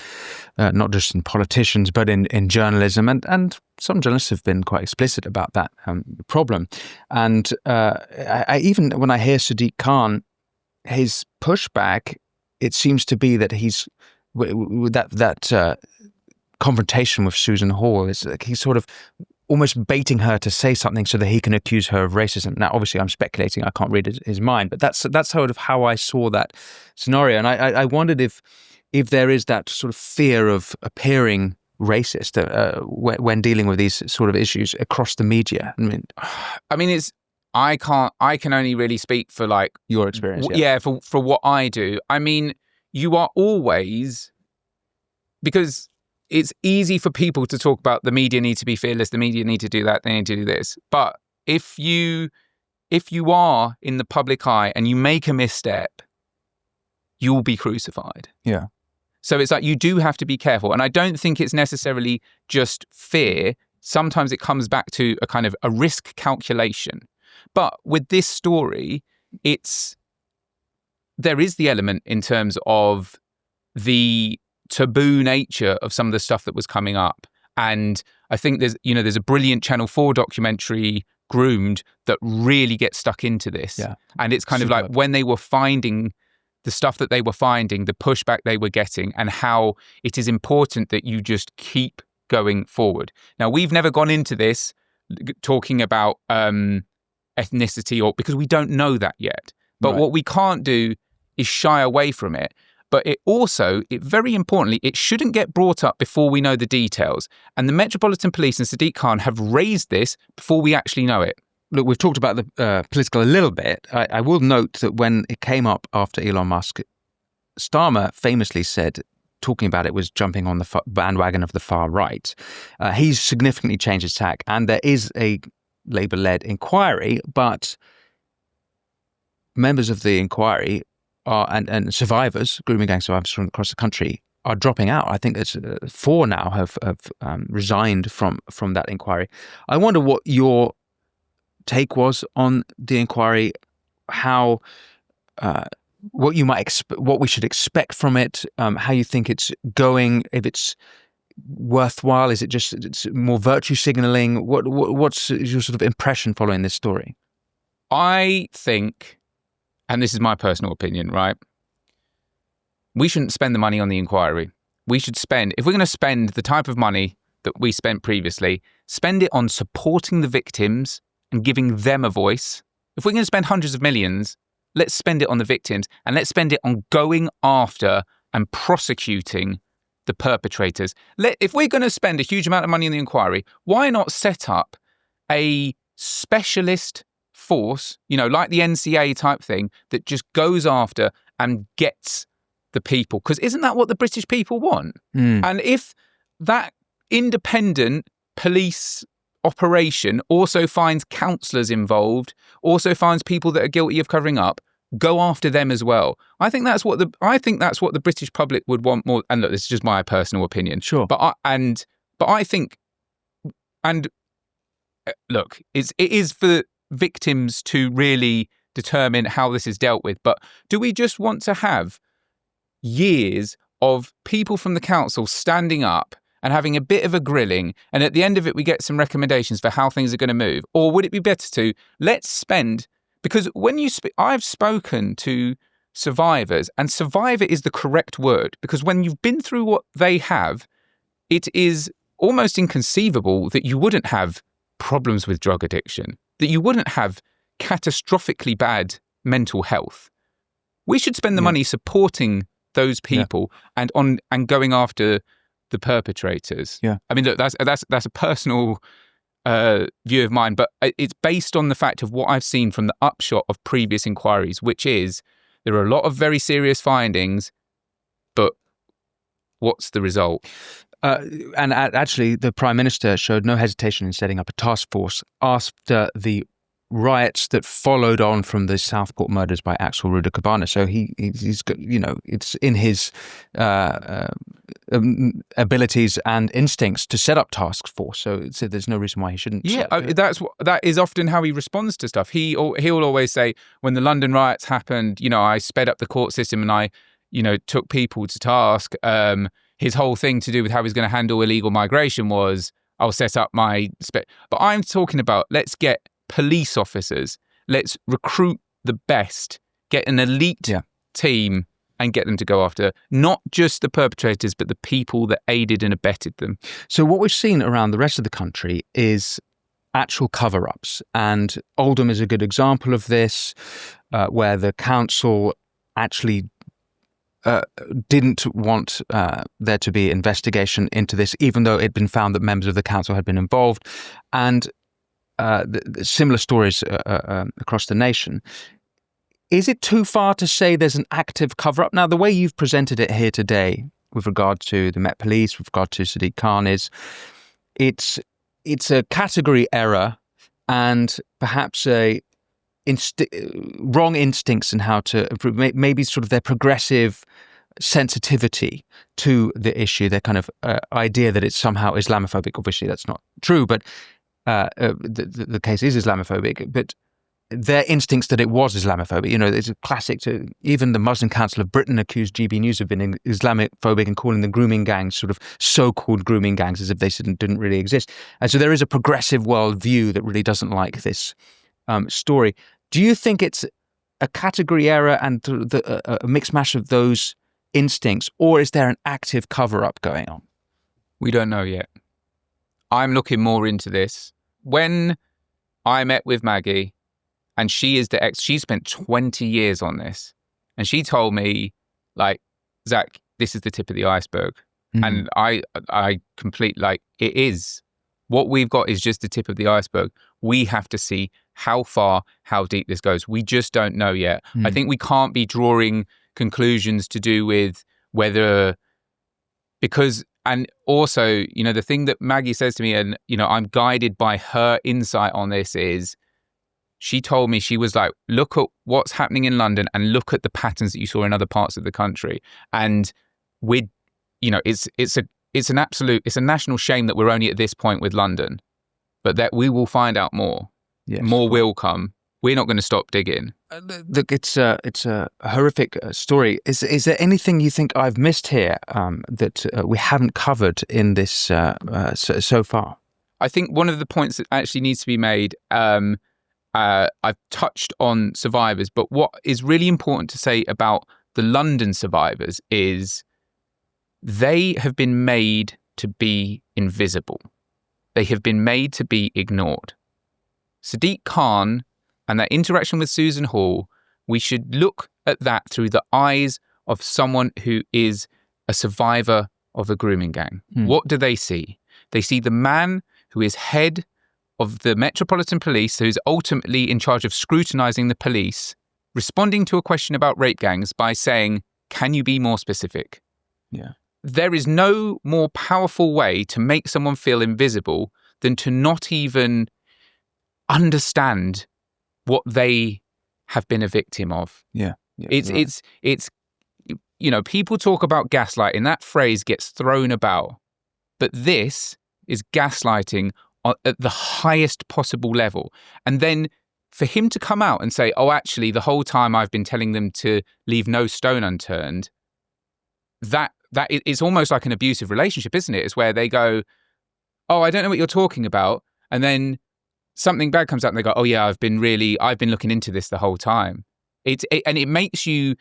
S1: not just in politicians, but in journalism. And some journalists have been quite explicit about that problem. And I even when I hear Sadiq Khan, his pushback, it seems to be that he's that confrontation with Susan Hall is like he's sort of almost baiting her to say something so that he can accuse her of racism. Now, obviously, I'm speculating. I can't read his mind, but that's sort of how I saw that scenario. And I wondered if there is that sort of fear of appearing racist when dealing with these sort of issues across the media.
S2: I mean, I can only really speak for like
S1: your experience.
S2: For what I do. I mean, you are always, because it's easy for people to talk about the media need to be fearless, the media need to do that, they need to do this. But if you are in the public eye and you make a misstep, you'll be crucified.
S1: Yeah.
S2: So it's like you do have to be careful. And I don't think it's necessarily just fear. Sometimes it comes back to a kind of a risk calculation. But with this story, there is the element in terms of the taboo nature of some of the stuff that was coming up. And I think there's a brilliant Channel 4 documentary, Groomed, that really gets stuck into this.
S1: Yeah.
S2: And it's kind of like when they were finding the stuff that they were finding, the pushback they were getting, and how it is important that you just keep going forward. Now, we've never gone into this talking about ethnicity, because we don't know that yet. But what we can't do is shy away from it. But it very importantly, it shouldn't get brought up before we know the details. And the Metropolitan Police and Sadiq Khan have raised this before we actually know it.
S1: Look, we've talked about the political a little bit. I will note that when it came up after Elon Musk, Starmer famously said, talking about it was jumping on the bandwagon of the far right. He's significantly changed his tack, and there is a Labour-led inquiry, but members of the inquiry and survivors, grooming gang survivors from across the country, are dropping out. I think there's 4 now have resigned from that inquiry. I wonder what your take was on the inquiry, how what you might what we should expect from it, how you think it's going, if it's worthwhile, is it just it's more virtue signaling? What's your sort of impression following this story?
S2: I think, and this is my personal opinion, right? We shouldn't spend the money on the inquiry. We should spend, if we're going to spend the type of money that we spent previously, spend it on supporting the victims and giving them a voice. If we're going to spend hundreds of millions, let's spend it on the victims, and let's spend it on going after and prosecuting the perpetrators. If we're going to spend a huge amount of money on the inquiry, why not set up a specialist force, like the NCA type thing, that just goes after and gets the people? Because isn't that what the British people want? And if that independent police operation also finds counsellors involved, also finds people that are guilty of covering up, go after them as well. I think that's what the British public would want more. And look, this is just my personal opinion.
S1: Sure.
S2: But I think, and look, it is for victims to really determine how this is dealt with. But do we just want to have years of people from the council standing up and having a bit of a grilling, and at the end of it we get some recommendations for how things are going to move? Or would it be better to let's spend, because when I've spoken to survivors, and survivor is the correct word, because when you've been through what they have, it is almost inconceivable that you wouldn't have problems with drug addiction, that you wouldn't have catastrophically bad mental health. We should spend the money supporting those people and going after the perpetrators. Yeah. I mean, look, that's a personal view of mine, but it's based on the fact of what I've seen from the upshot of previous inquiries, which is there are a lot of very serious findings, but what's the result?
S1: And actually, the Prime Minister showed no hesitation in setting up a task force after the riots that followed on from the Southport murders by Axel Ruda-Cabana. So he's got, it's in his abilities and instincts to set up task force. So there's no reason why he shouldn't.
S2: Yeah, that is often how he responds to stuff. He'll always say, when the London riots happened, I sped up the court system and I, took people to task. His whole thing to do with how he's going to handle illegal migration was, I'll set up my... But I'm talking about, let's get police officers, let's recruit the best, get an elite team and get them to go after not just the perpetrators, but the people that aided and abetted them.
S1: So what we've seen around the rest of the country is actual cover-ups. And Oldham is a good example of this, where the council actually didn't want there to be investigation into this, even though it had been found that members of the council had been involved. And similar stories across the nation. Is it too far to say there's an active cover-up? Now, the way you've presented it here today with regard to the Met Police, with regard to Sadiq Khan, is it's a category error and perhaps wrong instincts in how to improve, maybe sort of their progressive sensitivity to the issue, their kind of idea that it's somehow Islamophobic. Obviously, that's not true, but the case is Islamophobic. But their instincts that it was Islamophobic. You know, it's a classic to even the Muslim Council of Britain accused GB News of being Islamophobic and calling the grooming gangs sort of so-called grooming gangs as if they didn't really exist. And so there is a progressive worldview that really doesn't like this story. Do you think it's a category error and a mixed mash of those instincts, or is there an active cover-up going on?
S2: We don't know yet. I'm looking more into this. When I met with Maggie, and she spent 20 years on this. And she told me, like, Zach, this is the tip of the iceberg. Mm-hmm. And I complete, like, it is. What we've got is just the tip of the iceberg. We have to see how far, how deep this goes. We just don't know yet. I think we can't be drawing conclusions to do with because, and also, you know, the thing that Maggie says to me, and, you know, I'm guided by her insight on this is, she told me, she was like, look at what's happening in London and look at the patterns that you saw in other parts of the country. And it's a national shame that we're only at this point with London, but that we will find out more. Yes. More will come. We're not going to stop digging.
S1: Look, it's a horrific story. Is there anything you think I've missed here that we haven't covered in this so far?
S2: I think one of the points that actually needs to be made, I've touched on survivors, but what is really important to say about the London survivors is they have been made to be invisible. They have been made to be ignored. Sadiq Khan and that interaction with Susan Hall, we should look at that through the eyes of someone who is a survivor of a grooming gang. What do they see? They see the man who is head of the Metropolitan Police, who's ultimately in charge of scrutinising the police, responding to a question about rape gangs by saying, can you be more specific?
S1: Yeah.
S2: There is no more powerful way to make someone feel invisible than to not even understand what they have been a victim of.
S1: Yeah.
S2: It's you know, people talk about gaslighting. That phrase gets thrown about. But this is gaslighting at the highest possible level. And then for him to come out and say, oh, actually, the whole time I've been telling them to leave no stone unturned, that it's almost like an abusive relationship, isn't it? It's where they go, oh, I don't know what you're talking about. And then something bad comes out and they go, oh yeah, I've been looking into this the whole time. And it makes you,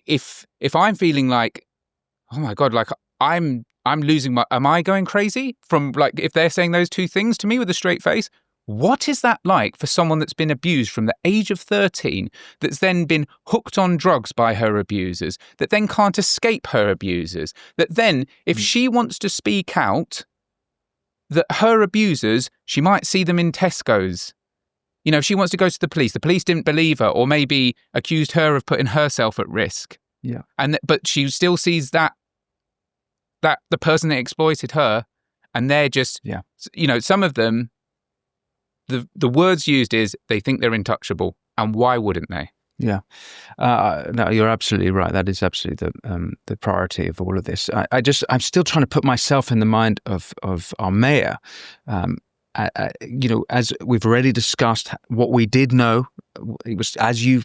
S2: if I'm feeling like, oh my God, like I'm losing am I going crazy from, like, if they're saying those two things to me with a straight face? What is that like for someone that's been abused from the age of 13, that's then been hooked on drugs by her abusers, that then can't escape her abusers, that then, if she wants to speak out, that her abusers, she might see them in Tesco's. You know, if she wants to go to the police didn't believe her, or maybe accused her of putting herself at risk.
S1: Yeah.
S2: But she still sees that the person that exploited her, and they're just, you know, some of them, the words used is they think they're untouchable, and why wouldn't they?
S1: Yeah, no, you're absolutely right. That is absolutely the priority of all of this. I'm still trying to put myself in the mind of our mayor. You know, as we've already discussed, what we did know, it was, as you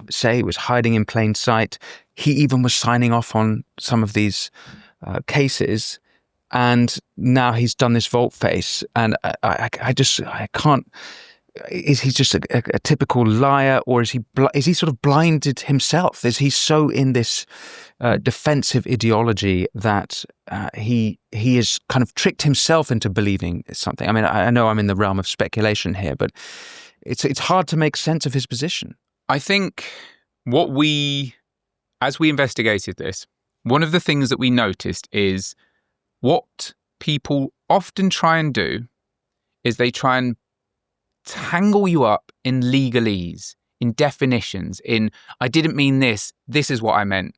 S1: say, it was hiding in plain sight. He even was signing off on some of these cases. And now he's done this volte-face, and I can't. is he just a typical liar, or is he sort of blinded himself? Is he so in this defensive ideology that he has kind of tricked himself into believing something? I mean, I know I'm in the realm of speculation here, but it's hard to make sense of his position.
S2: I think as we investigated this, one of the things that we noticed is what people often try and do is they try and tangle you up in legalese, in definitions, in I didn't mean this is what I meant.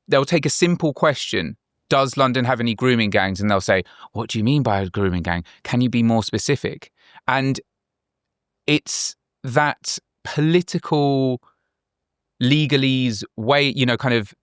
S2: They'll take a simple question, does London have any grooming gangs? And they'll say, what do you mean by a grooming gang? Can you be more specific? And it's that political legalese way, kind of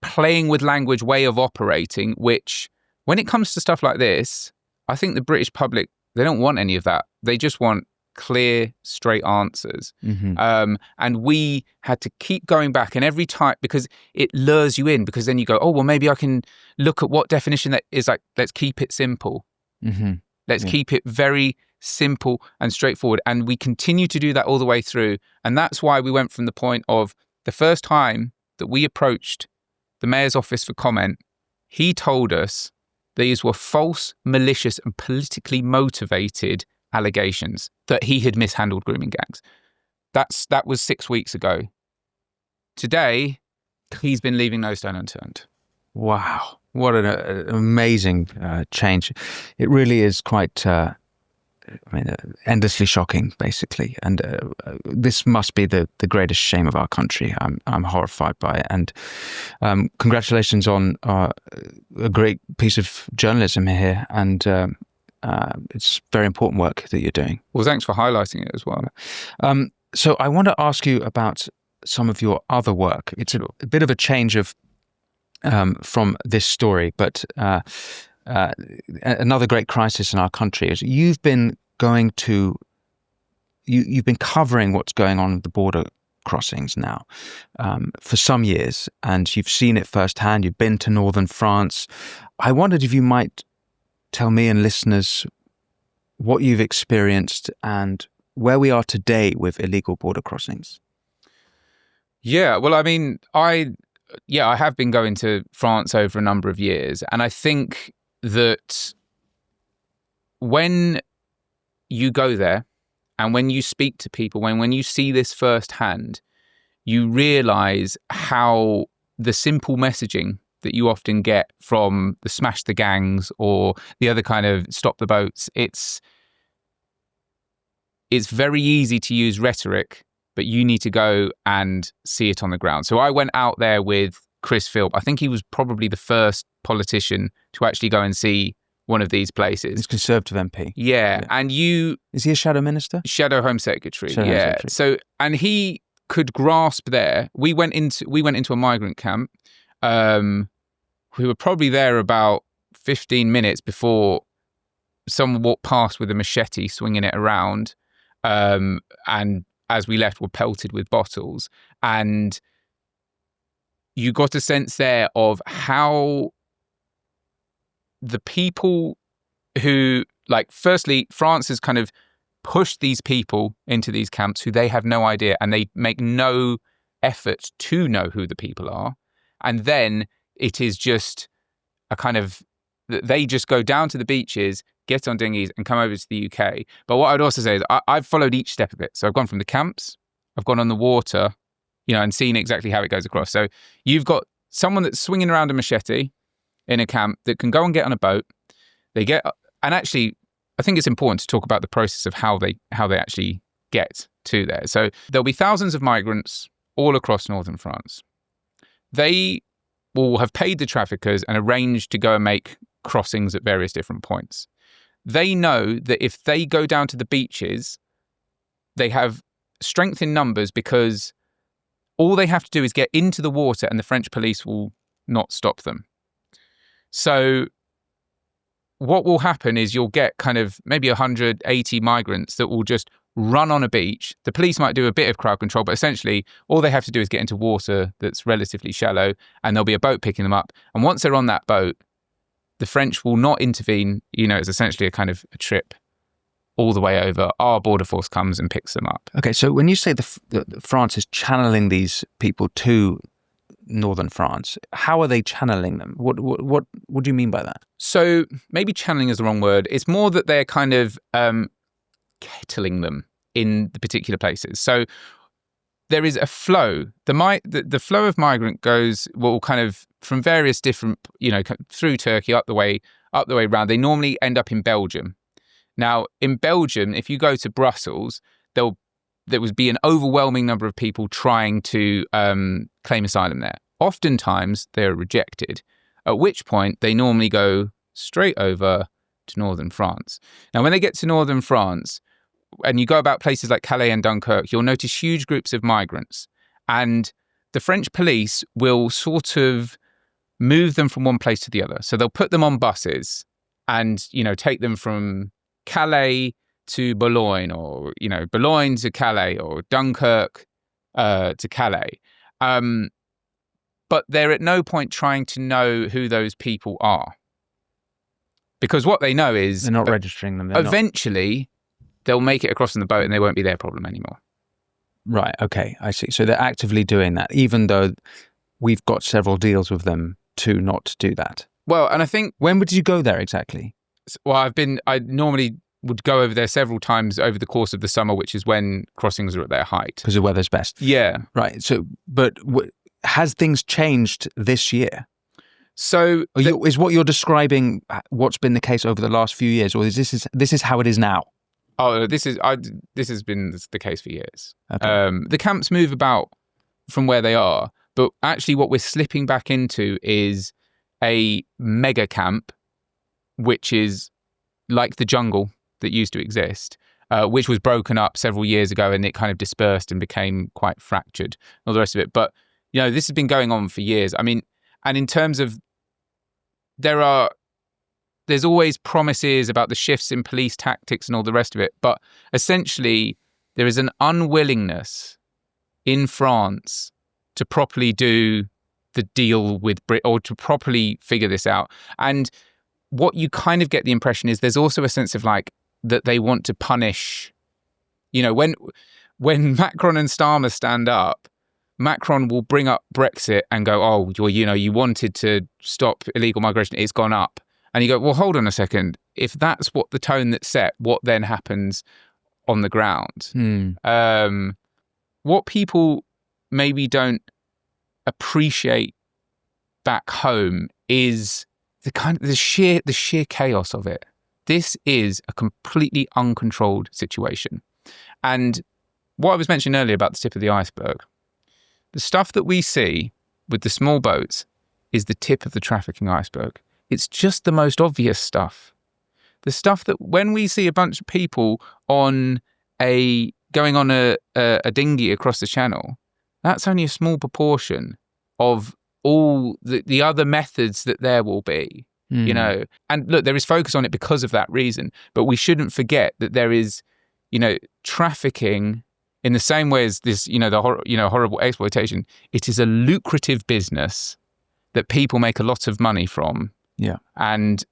S2: playing with language way of operating, which when it comes to stuff like this, I think the British public, they don't want any of that. They just want clear, straight answers. Mm-hmm. And we had to keep going back, and every time, because it lures you in, because then you go, oh, well, maybe I can look at what definition that is like, let's keep it simple. Mm-hmm. Let's keep it very simple and straightforward. And we continue to do that all the way through. And that's why we went from the point of the first time that we approached the mayor's office for comment, he told us these were false, malicious and politically motivated allegations that he had mishandled grooming gangs. That was 6 weeks ago. Today, he's been leaving no stone unturned.
S1: Wow. What an amazing change. It really is quite, endlessly shocking, basically. And this must be the greatest shame of our country. I'm horrified by it. And congratulations on a great piece of journalism here. And it's very important work that you're doing.
S2: Well, thanks for highlighting it as well.
S1: So I want to ask you about some of your other work. It's a bit of a change of from this story, but another great crisis in our country is you've been covering what's going on at the border crossings now for some years, and you've seen it firsthand. You've been to northern France. I wondered if you might tell me and listeners what you've experienced and where we are today with illegal border crossings.
S2: Yeah, well, I mean, I have been going to France over a number of years, and I think that when you go there and when you speak to people, when you see this firsthand, you realize how the simple messaging that you often get from the smash the gangs or the other kind of stop the boats, it's very easy to use rhetoric, but you need to go and see it on the ground. So I went out there with Chris Philp. I think he was probably the first politician to actually go and see one of these places.
S1: He's Conservative MP.
S2: Yeah. And
S1: is he a shadow minister?
S2: Shadow Home Secretary.
S1: Shadow Home Secretary.
S2: So, and he could grasp there. We went into a migrant camp. We were probably there about 15 minutes before someone walked past with a machete swinging it around. And as we left, were pelted with bottles. And you got a sense there of how the people who, like, firstly, France has kind of pushed these people into these camps who they have no idea, and they make no effort to know who the people are. And then it is just a kind of, they just go down to the beaches, get on dinghies and come over to the UK. But what I'd also say is I've followed each step of it. So I've gone from the camps, I've gone on the water, and seen exactly how it goes across. So you've got someone that's swinging around a machete in a camp that can go and get on a boat. And actually, I think it's important to talk about the process of how they actually get to there. So there'll be thousands of migrants all across northern France. They will have paid the traffickers and arranged to go and make crossings at various different points. They know that if they go down to the beaches, they have strength in numbers because all they have to do is get into the water and the French police will not stop them. So what will happen is you'll get kind of maybe 180 migrants that will just run on a beach. The police might do a bit of crowd control, but essentially all they have to do is get into water that's relatively shallow, and there'll be a boat picking them up. And once they're on that boat, the French will not intervene. It's essentially a kind of a trip all the way over. Our border force comes and picks them up.
S1: Okay, so when you say that France is channeling these people to northern France, how are they channeling them? What do you mean by that?
S2: So maybe channeling is the wrong word. It's more that they're kind of kettling them in the particular places. So there is a flow. The flow of migrant goes kind of from various different, through Turkey up the way around. They normally end up in Belgium. Now, in Belgium, if you go to Brussels, there would be an overwhelming number of people trying to claim asylum there. Oftentimes, they're rejected, at which point they normally go straight over to northern France. Now, when they get to northern France, and you go about places like Calais and Dunkirk, you'll notice huge groups of migrants. And the French police will sort of move them from one place to the other. So they'll put them on buses and, take them from Calais to Boulogne, or, Boulogne to Calais, or Dunkirk to Calais. But they're at no point trying to know who those people are. Because what they know is...
S1: They're not registering them.
S2: Eventually, they'll make it across on the boat and they won't be their problem anymore.
S1: Right, okay, I see. So they're actively doing that, even though we've got several deals with them to not do that.
S2: Well, and I think...
S1: When would you go there exactly?
S2: Well, I normally would go over there several times over the course of the summer, which is when crossings are at their height.
S1: Because the weather's best.
S2: Yeah.
S1: Right, so, but has things changed this year?
S2: So...
S1: is what you're describing what's been the case over the last few years, or is this is how it is now?
S2: Oh, this has been the case for years.
S1: Okay.
S2: The camps move about from where they are, but actually what we're slipping back into is a mega camp, which is like the jungle that used to exist, which was broken up several years ago, and it kind of dispersed and became quite fractured, and all the rest of it. But, this has been going on for years. I mean, and in terms of, there's always promises about the shifts in police tactics and all the rest of it. But essentially, there is an unwillingness in France to properly do the deal with Britain, or to properly figure this out. And what you kind of get the impression is there's also a sense of that they want to punish, when Macron and Starmer stand up, Macron will bring up Brexit and go, oh, you wanted to stop illegal migration, it's gone up. And you go, well, hold on a second. If that's what the tone that's set, what then happens on the ground? What people maybe don't appreciate back home is the sheer chaos of it. This is a completely uncontrolled situation. And what I was mentioning earlier about the tip of the iceberg, the stuff that we see with the small boats is the tip of the trafficking iceberg. It's just the most obvious stuff. The stuff that when we see a bunch of people going on a dinghy across the channel, that's only a small proportion of all the other methods that there will be, And look, there is focus on it because of that reason, but we shouldn't forget that there is, trafficking in the same way as this, horrible exploitation. It is a lucrative business that people make a lot of money from.
S1: Yeah,
S2: and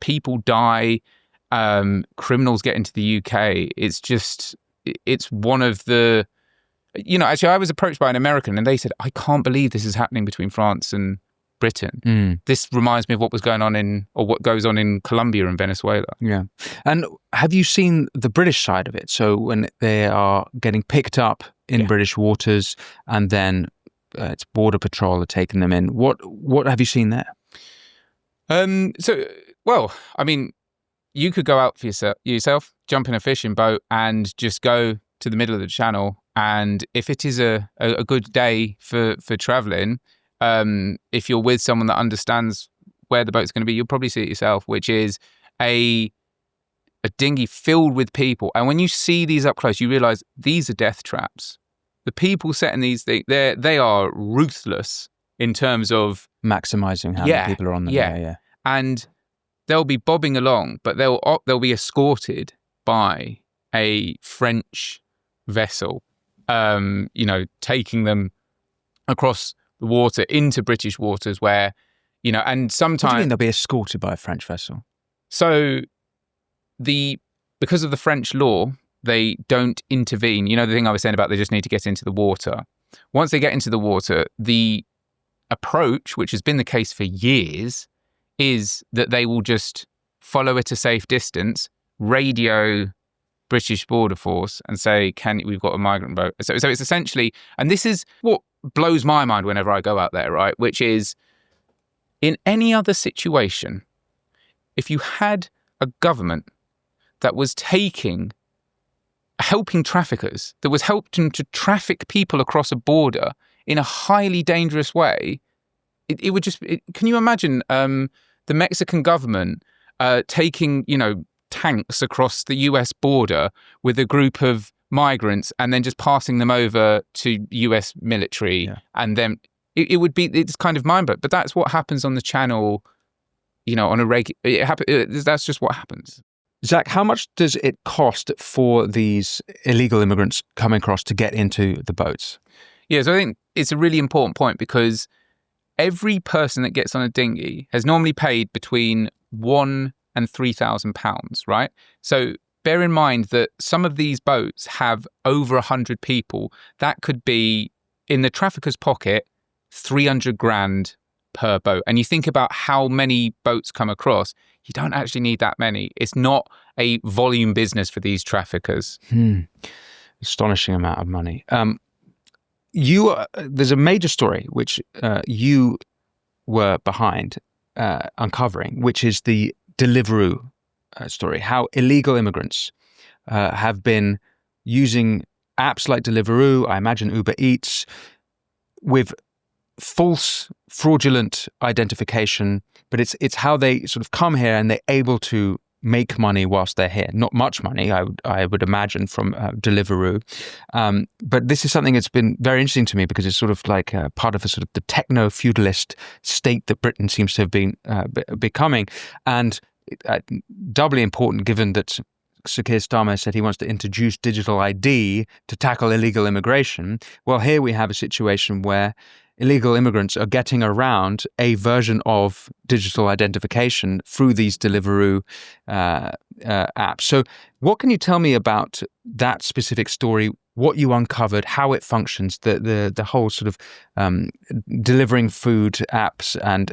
S2: people die, criminals get into the UK. It's one of the, actually I was approached by an American and they said, I can't believe this is happening between France and Britain. This reminds me of what was going on what goes on in Colombia and Venezuela.
S1: Yeah. And have you seen the British side of it? So when they are getting picked up in British waters and then it's Border Patrol are taking them in. What have you seen there?
S2: You could go out for yourself, jump in a fishing boat and just go to the middle of the channel. And if it is a good day for traveling, if you're with someone that understands where the boat's going to be, you'll probably see it yourself, which is a dinghy filled with people. And when you see these up close, you realize these are death traps. The people setting these things, they are ruthless in terms of
S1: maximizing how many people are on them. Yeah.
S2: And they'll be bobbing along, but they'll be escorted by a French vessel, taking them across the water into British waters where, And
S1: What do you mean
S2: sometimes...
S1: they'll be escorted by a French vessel?
S2: So because of the French law, they don't intervene. The thing I was saying about they just need to get into the water. Once they get into the water, the approach, which has been the case for years, is that they will just follow at a safe distance, radio British Border Force and say, we've got a migrant boat. So it's essentially, and this is what blows my mind whenever I go out there, right? Which is, in any other situation, if you had a government that was helping traffickers, that was helping to traffic people across a border in a highly dangerous way, it would just... can you imagine the Mexican government taking, tanks across the US border with a group of migrants and then just passing them over to US military?
S1: Yeah.
S2: And then it's kind of mind-blowing. But that's what happens on the channel, on a regular... that's just what happens.
S1: Zak, how much does it cost for these illegal immigrants coming across to get into the boats?
S2: Yeah, so I think it's a really important point, because every person that gets on a dinghy has normally paid between £1,000 and £3,000, right? So bear in mind that some of these boats have over 100 people. That could be, in the trafficker's pocket, 300 grand per boat. And you think about how many boats come across, you don't actually need that many. It's not a volume business for these traffickers.
S1: Astonishing amount of money. There's a major story which you were behind uncovering, which is the Deliveroo story. How illegal immigrants have been using apps like Deliveroo, I imagine Uber Eats, with false, fraudulent identification, but it's how they sort of come here and they're able to make money whilst they're here. Not much money, I would imagine, from Deliveroo. But this is something that's been very interesting to me, because it's sort of like part of a sort of the techno-feudalist state that Britain seems to have been becoming. And doubly important, given that Sir Keir Starmer said he wants to introduce digital ID to tackle illegal immigration. Well, here we have a situation where illegal immigrants are getting around a version of digital identification through these Deliveroo apps. So what can you tell me about that specific story, what you uncovered, how it functions, the whole sort of delivering food apps and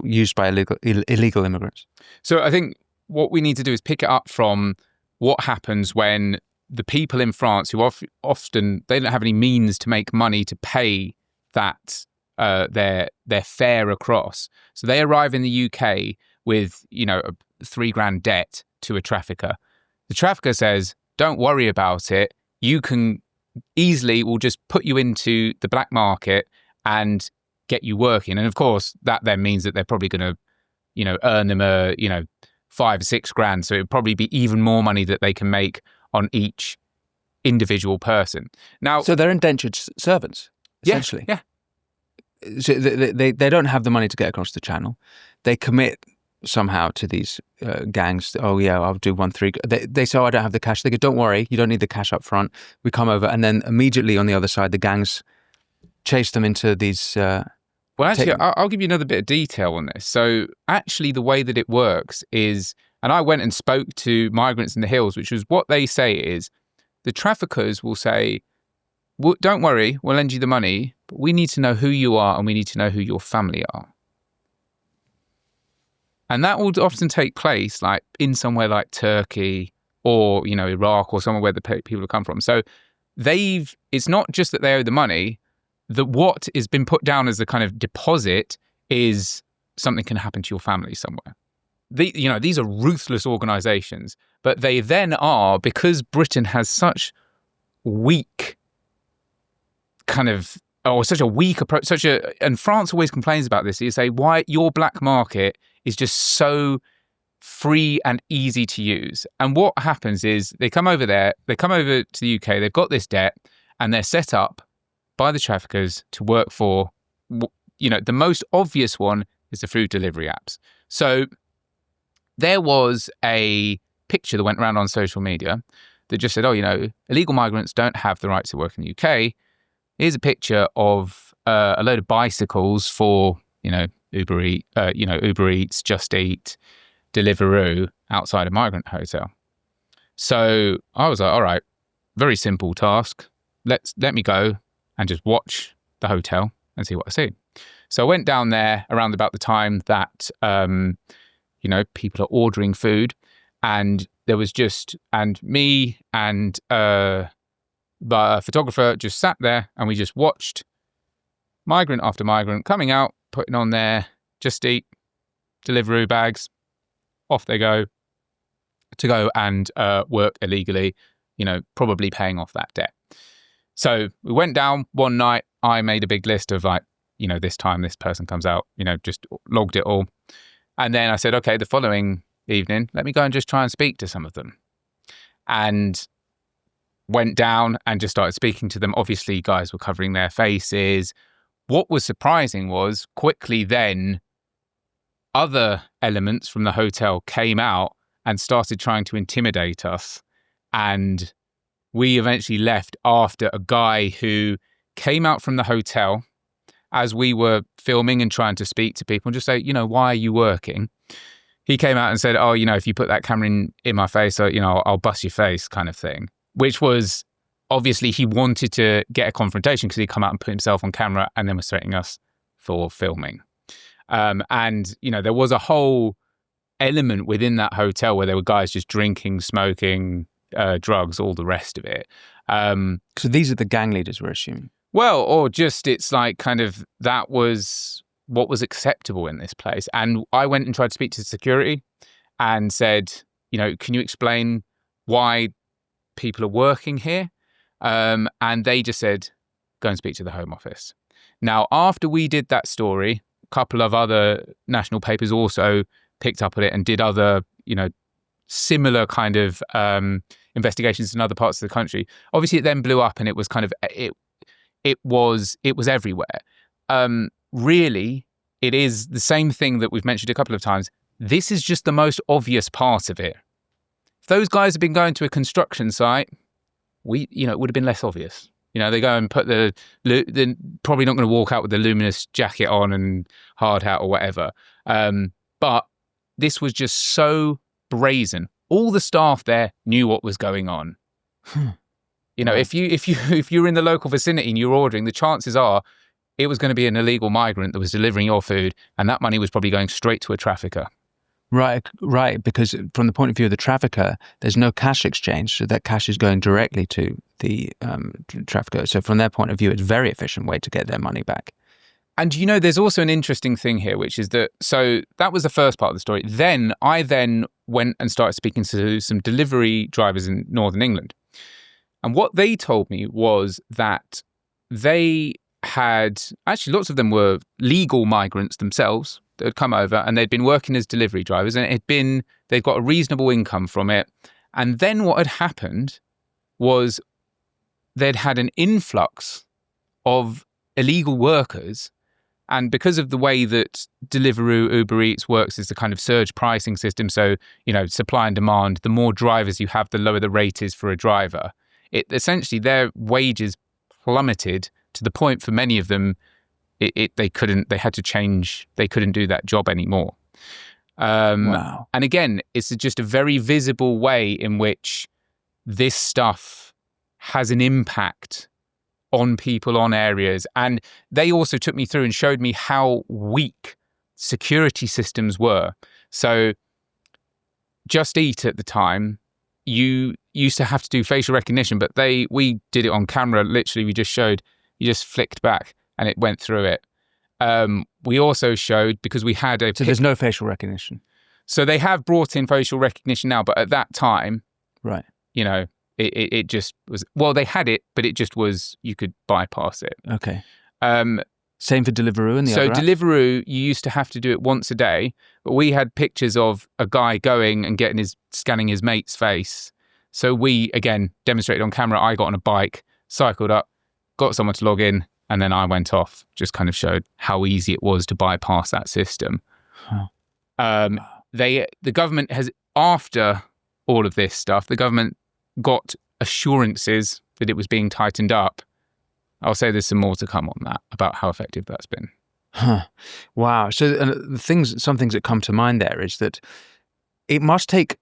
S1: used by illegal immigrants?
S2: So I think what we need to do is pick it up from what happens when the people in France, who often they don't have any means to make money to pay that their fare across. So they arrive in the UK with, a £3,000 debt to a trafficker. The trafficker says, don't worry about it. You can easily, we'll just put you into the black market and get you working. And of course, that then means that they're probably going to, earn them $5,000 or $6,000. So it would probably be even more money that they can make on each individual person. Now,
S1: so they're indentured servants, essentially.
S2: Yeah.
S1: So they don't have the money to get across the channel. They commit somehow to these gangs. Oh yeah, I'll do 1-3. They say, oh, I don't have the cash. They go, don't worry, you don't need the cash up front. We come over, and then immediately on the other side, the gangs chase them into these.
S2: Well, actually, I'll give you another bit of detail on this. So actually, the way that it works is, and I went and spoke to migrants in the hills, which was what they say is, the traffickers will say, well, don't worry, we'll lend you the money, but we need to know who you are and we need to know who your family are. And that will often take place like in somewhere like Turkey or, Iraq or somewhere where the people have come from. So it's not just that they owe the money, that what has been put down as the kind of deposit is something can happen to your family somewhere. These are ruthless organizations, but they then are, because Britain has such weak such a weak approach, and France always complains about this. You say, why your black market is just so free and easy to use. And what happens is they come over to the UK, they've got this debt, and they're set up by the traffickers to work for, the most obvious one is the food delivery apps. So there was a picture that went around on social media that just said, illegal migrants don't have the right to work in the UK. Here's a picture of a load of bicycles for, Uber Eats, Just Eat, Deliveroo outside a migrant hotel. So I was like, all right, very simple task. Let me go and just watch the hotel and see what I see. So I went down there around about the time that, people are ordering food, and there was and me and the photographer just sat there, and we just watched migrant after migrant coming out, putting on their Just Eat, Deliveroo bags, off they go to go and work illegally, probably paying off that debt. So we went down one night. I made a big list of this time this person comes out, just logged it all. And then I said, okay, the following evening, let me go and just try and speak to some of them. And went down and just started speaking to them. Obviously, guys were covering their faces. What was surprising was quickly then other elements from the hotel came out and started trying to intimidate us. And we eventually left after a guy who came out from the hotel as we were filming and trying to speak to people and just say, why are you working? He came out and said, oh, if you put that camera in my face, I'll bust your face kind of thing, which was obviously he wanted to get a confrontation because he'd come out and put himself on camera and then was threatening us for filming. And there was a whole element within that hotel where there were guys just drinking, smoking, drugs, all the rest of it.
S1: So these are the gang leaders, we're assuming?
S2: Well, or just it's like kind of that was what was acceptable in this place. And I went and tried to speak to security and said, can you explain why people are working here? And they just said, go and speak to the Home Office. Now, after we did that story, a couple of other national papers also picked up on it and did other, similar kind of investigations in other parts of the country. Obviously, it then blew up and it was kind of, it was everywhere. Really, it is the same thing that we've mentioned a couple of times. This is just the most obvious part of it. If those guys had been going to a construction site, it would have been less obvious. They go and put they're probably not going to walk out with the luminous jacket on and hard hat or whatever. But this was just so brazen. All the staff there knew what was going on. If you were in the local vicinity and you were ordering, the chances are it was going to be an illegal migrant that was delivering your food, and that money was probably going straight to a trafficker.
S1: Right. Because from the point of view of the trafficker, there's no cash exchange, so that cash is going directly to the trafficker. So from their point of view, it's a very efficient way to get their money back.
S2: And there's also an interesting thing here, which is that, so that was the first part of the story. Then I went and started speaking to some delivery drivers in Northern England. And what they told me was that they had, actually lots of them were legal migrants themselves that had come over and they'd been working as delivery drivers, and they'd got a reasonable income from it. And then what had happened was they'd had an influx of illegal workers. And because of the way that Deliveroo, Uber Eats works is the kind of surge pricing system, so, supply and demand, the more drivers you have, the lower the rate is for a driver. It essentially, their wages plummeted to the point for many of them, they had to change, they couldn't do that job anymore.
S1: Wow.
S2: And again, it's just a very visible way in which this stuff has an impact on people, on areas. And they also took me through and showed me how weak security systems were. So Just Eat at the time, you used to have to do facial recognition, but we did it on camera. Literally, we just showed, you just flicked back and it went through it. We also showed, because we had
S1: So there's no facial recognition.
S2: So they have brought in facial recognition now, but at that time,
S1: right,
S2: it just was, well, they had it, but it just was, you could bypass it.
S1: Okay. Same for Deliveroo and the
S2: so
S1: other apps?
S2: Deliveroo, you used to have to do it once a day, but we had pictures of a guy going and scanning his mate's face. So we, again, demonstrated on camera. I got on a bike, cycled up, got someone to log in, and then I went off. Just kind of showed how easy it was to bypass that system.
S1: Huh.
S2: The government has, after all of this stuff, the government got assurances that it was being tightened up. I'll say there's some more to come on that, about how effective that's been.
S1: Huh. Wow. So some things that come to mind there is that it must take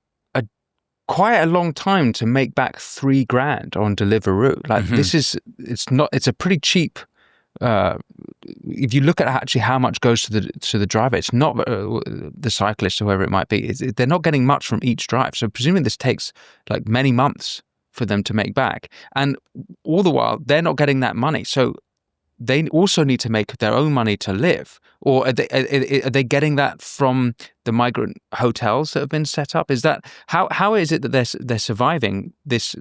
S1: quite a long time to make back $3,000 on Deliveroo. Like it's a pretty cheap. If you look at actually how much goes to the driver, it's not the cyclist or whoever it might be. They're not getting much from each drive. So presumably this takes like many months for them to make back, and all the while they're not getting that money. So they also need to make their own money to live. Or are they getting that from the migrant hotels that have been set up? Is that how is it that they're surviving this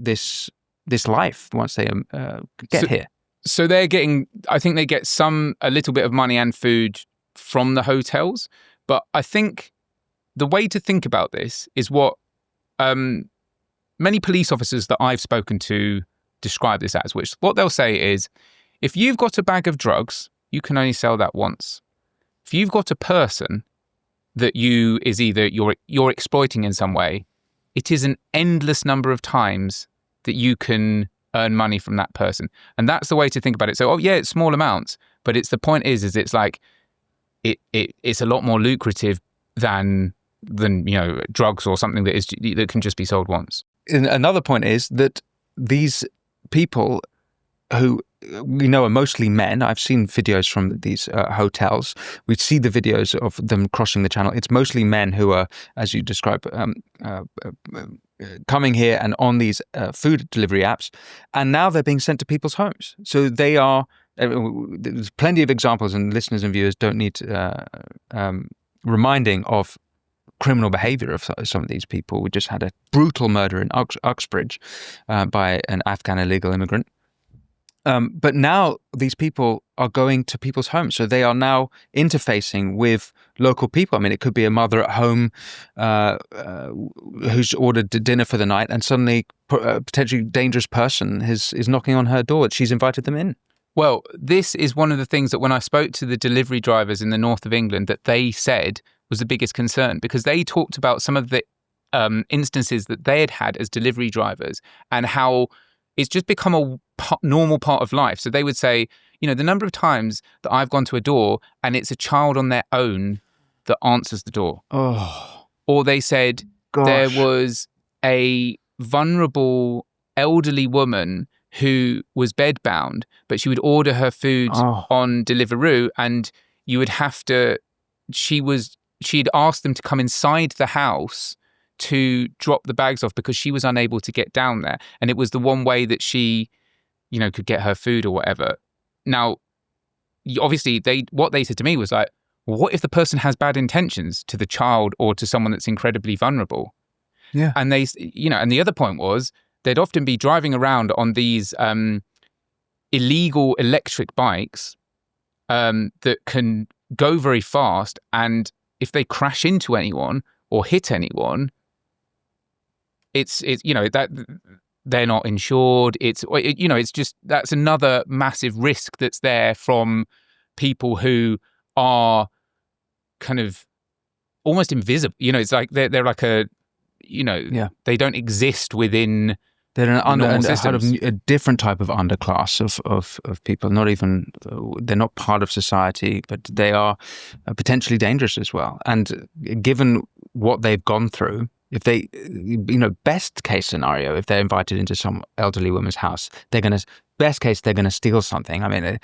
S1: life once they get here?
S2: So they're getting, I think they get a little bit of money and food from the hotels. But I think the way to think about this is what many police officers that I've spoken to describe this as, which what they'll say is, if you've got a bag of drugs, you can only sell that once. If you've got a person that you're exploiting in some way, it is an endless number of times that you can earn money from that person. And that's the way to think about it. So, it's small amounts, but the point is it's like it's a lot more lucrative than drugs or something that can just be sold once.
S1: And another point is that these people who we know are mostly men. I've seen videos from these hotels. We see the videos of them crossing the channel. It's mostly men who are, as you describe, coming here and on these food delivery apps, and now they're being sent to people's homes. So they are. There's plenty of examples, and listeners and viewers don't need reminding of criminal behavior of some of these people. We just had a brutal murder in Uxbridge by an Afghan illegal immigrant. But now these people are going to people's homes. So they are now interfacing with local people. I mean, it could be a mother at home who's ordered dinner for the night, and suddenly a potentially dangerous person is knocking on her door. She's invited them in.
S2: Well, this is one of the things that when I spoke to the delivery drivers in the north of England that they said was the biggest concern, because they talked about some of the instances that they had as delivery drivers and how it's just become a normal part of life. So they would say, the number of times that I've gone to a door and it's a child on their own that answers the door.
S1: Oh.
S2: Or they said there was a vulnerable elderly woman who was bedbound, but she would order her food on Deliveroo, and you would have to, she'd asked them to come inside the house to drop the bags off because she was unable to get down there. And it was the one way that she, could get her food or whatever. Now, obviously, what they said to me was like, what if the person has bad intentions to the child or to someone that's incredibly vulnerable?
S1: Yeah.
S2: And they, and the other point was they'd often be driving around on these illegal electric bikes that can go very fast. And if they crash into anyone or hit anyone, it's that they're not insured. It's just, that's another massive risk that's there from people who are kind of almost invisible. It's like they're like they don't exist within.
S1: They're a different type of underclass of people. Not even, they're not part of society, but they are potentially dangerous as well. And given what they've gone through, if they, best case scenario, if they're invited into some elderly woman's house, they're going to steal something.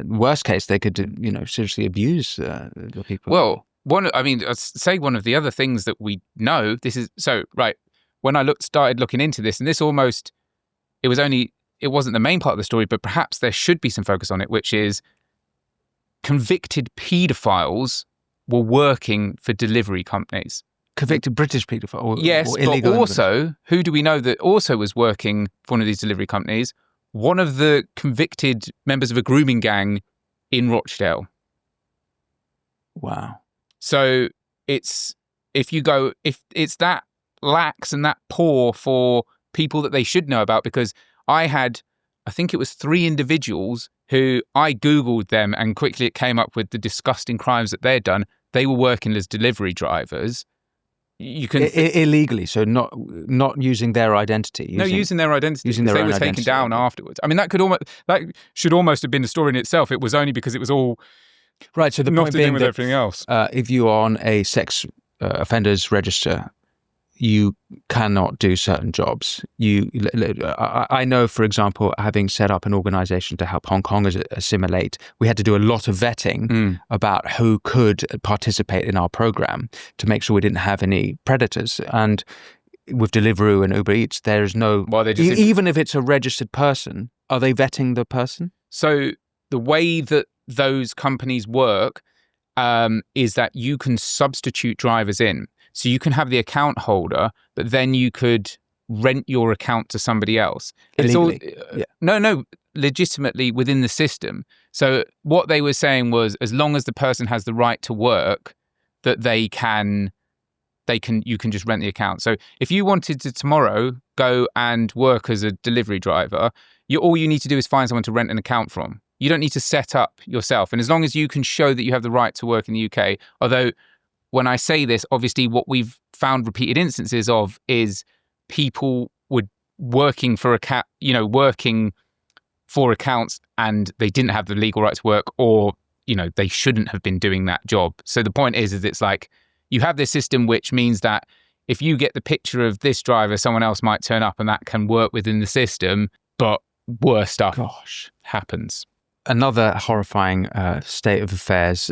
S1: Worst case, they could, seriously abuse the people.
S2: Well, I'd say one of the other things that we know, when I started looking into this, and this almost, it wasn't the main part of the story, but perhaps there should be some focus on it, which is convicted paedophiles were working for delivery companies.
S1: Convicted British paedophile?
S2: Yes,
S1: or illegal
S2: but also, who do we know that also was working for one of these delivery companies? One of the convicted members of a grooming gang in Rochdale.
S1: Wow.
S2: So if it's that lax and that poor for people that they should know about, because I think it was 3 individuals who I Googled them and quickly it came up with the disgusting crimes that they'd done. They were working as delivery drivers. you can
S1: illegally, so not using their identity.
S2: Using their identity.
S1: Using their
S2: they
S1: own
S2: were taken
S1: identity.
S2: down afterwards. I mean, that should almost have been a story in itself. It was only because it was all
S1: right. So the
S2: not
S1: point
S2: to
S1: being
S2: do with
S1: that,
S2: everything else.
S1: If you are on a sex offenders register, you cannot do certain jobs. I know, for example, having set up an organization to help Hong Kongers assimilate, we had to do a lot of vetting about who could participate in our program to make sure we didn't have any predators. And with Deliveroo and Uber Eats, there is no... even if it's a registered person, are they vetting the person?
S2: So the way that those companies work is that you can substitute drivers in. So you can have the account holder, but then you could rent your account to somebody else.
S1: Illegally?
S2: No, legitimately within the system. So what they were saying was, as long as the person has the right to work, that you can just rent the account. So if you wanted to tomorrow go and work as a delivery driver, all you need to do is find someone to rent an account from. You don't need to set up yourself. And as long as you can show that you have the right to work in the UK, although when I say this, obviously what we've found repeated instances of is people were working for accounts and they didn't have the legal right to work, or, they shouldn't have been doing that job. So the point is it's like you have this system which means that if you get the picture of this driver, someone else might turn up and that can work within the system, but worse stuff happens.
S1: Another horrifying state of affairs,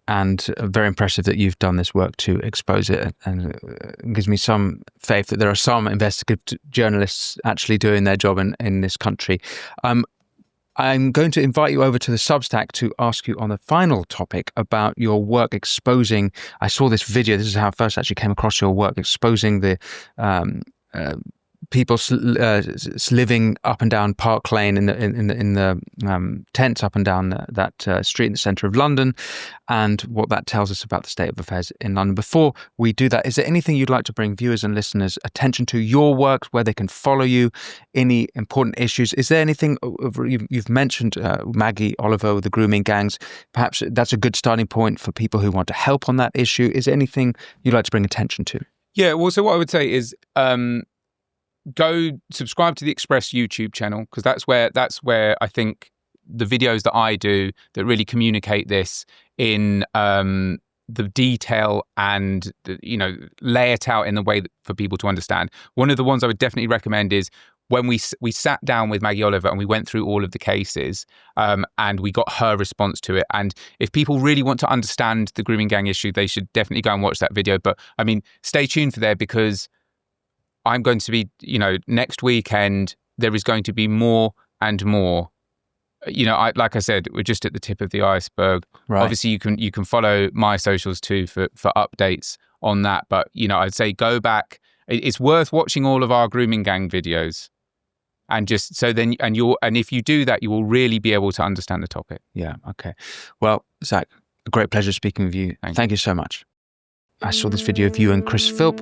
S1: and very impressive that you've done this work to expose it, and it gives me some faith that there are some investigative journalists actually doing their job in this country. I'm going to invite you over to the Substack to ask you on the final topic about your work exposing. I saw this video. This is how I first actually came across your work, exposing the people living up and down Park Lane in the tents up and down that street in the centre of London, and what that tells us about the state of affairs in London. Before we do that, is there anything you'd like to bring viewers and listeners' attention to, your work, where they can follow you, any important issues? Is there anything, you've mentioned Maggie Oliver with the grooming gangs, perhaps that's a good starting point for people who want to help on that issue. Is there anything you'd like to bring attention to?
S2: Yeah, well, so what I would say is go subscribe to the Express YouTube channel, because that's where I think the videos that I do that really communicate this in the detail and lay it out in the way for people to understand. One of the ones I would definitely recommend is when we sat down with Maggie Oliver and we went through all of the cases and we got her response to it. And if people really want to understand the grooming gang issue, they should definitely go and watch that video. But I mean, stay tuned for there, because I'm going to be, next weekend, there is going to be more and more. Like I said, we're just at the tip of the iceberg. Right. Obviously, you can follow my socials too for updates on that. But, I'd say go back. It's worth watching all of our grooming gang videos. And just so then, and if you do that, you will really be able to understand the topic.
S1: Yeah. Okay. Well, Zak, a great pleasure speaking with you. Thank you so much. I saw this video of you and Chris Philp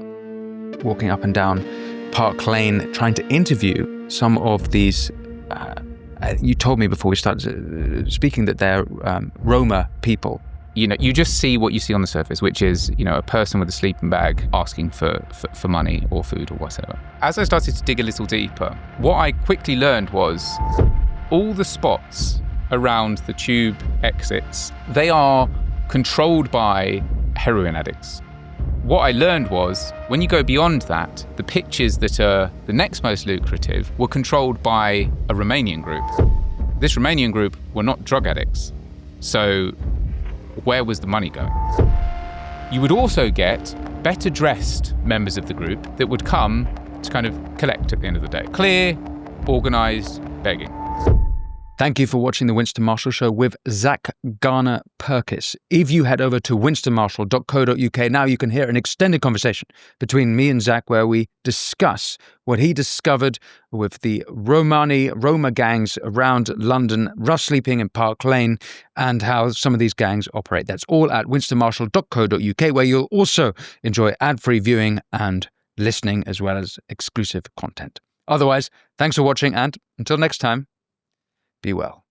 S1: walking up and down Park Lane, trying to interview some of these. You told me before we started speaking that they're Roma people.
S2: You just see what you see on the surface, which is, a person with a sleeping bag asking for money or food or whatever. As I started to dig a little deeper, what I quickly learned was all the spots around the tube exits, they are controlled by heroin addicts. What I learned was, when you go beyond that, the pitches that are the next most lucrative were controlled by a Romanian group. This Romanian group were not drug addicts. So where was the money going? You would also get better dressed members of the group that would come to kind of collect at the end of the day. Clear, organised begging.
S1: Thank you for watching the Winston Marshall Show with Zak Garner-Purkis. If you head over to winstonmarshall.co.uk, now you can hear an extended conversation between me and Zak, where we discuss what he discovered with the Roma gangs around London, rough sleeping in Park Lane, and how some of these gangs operate. That's all at winstonmarshall.co.uk, where you'll also enjoy ad-free viewing and listening, as well as exclusive content. Otherwise, thanks for watching, and until next time, be well.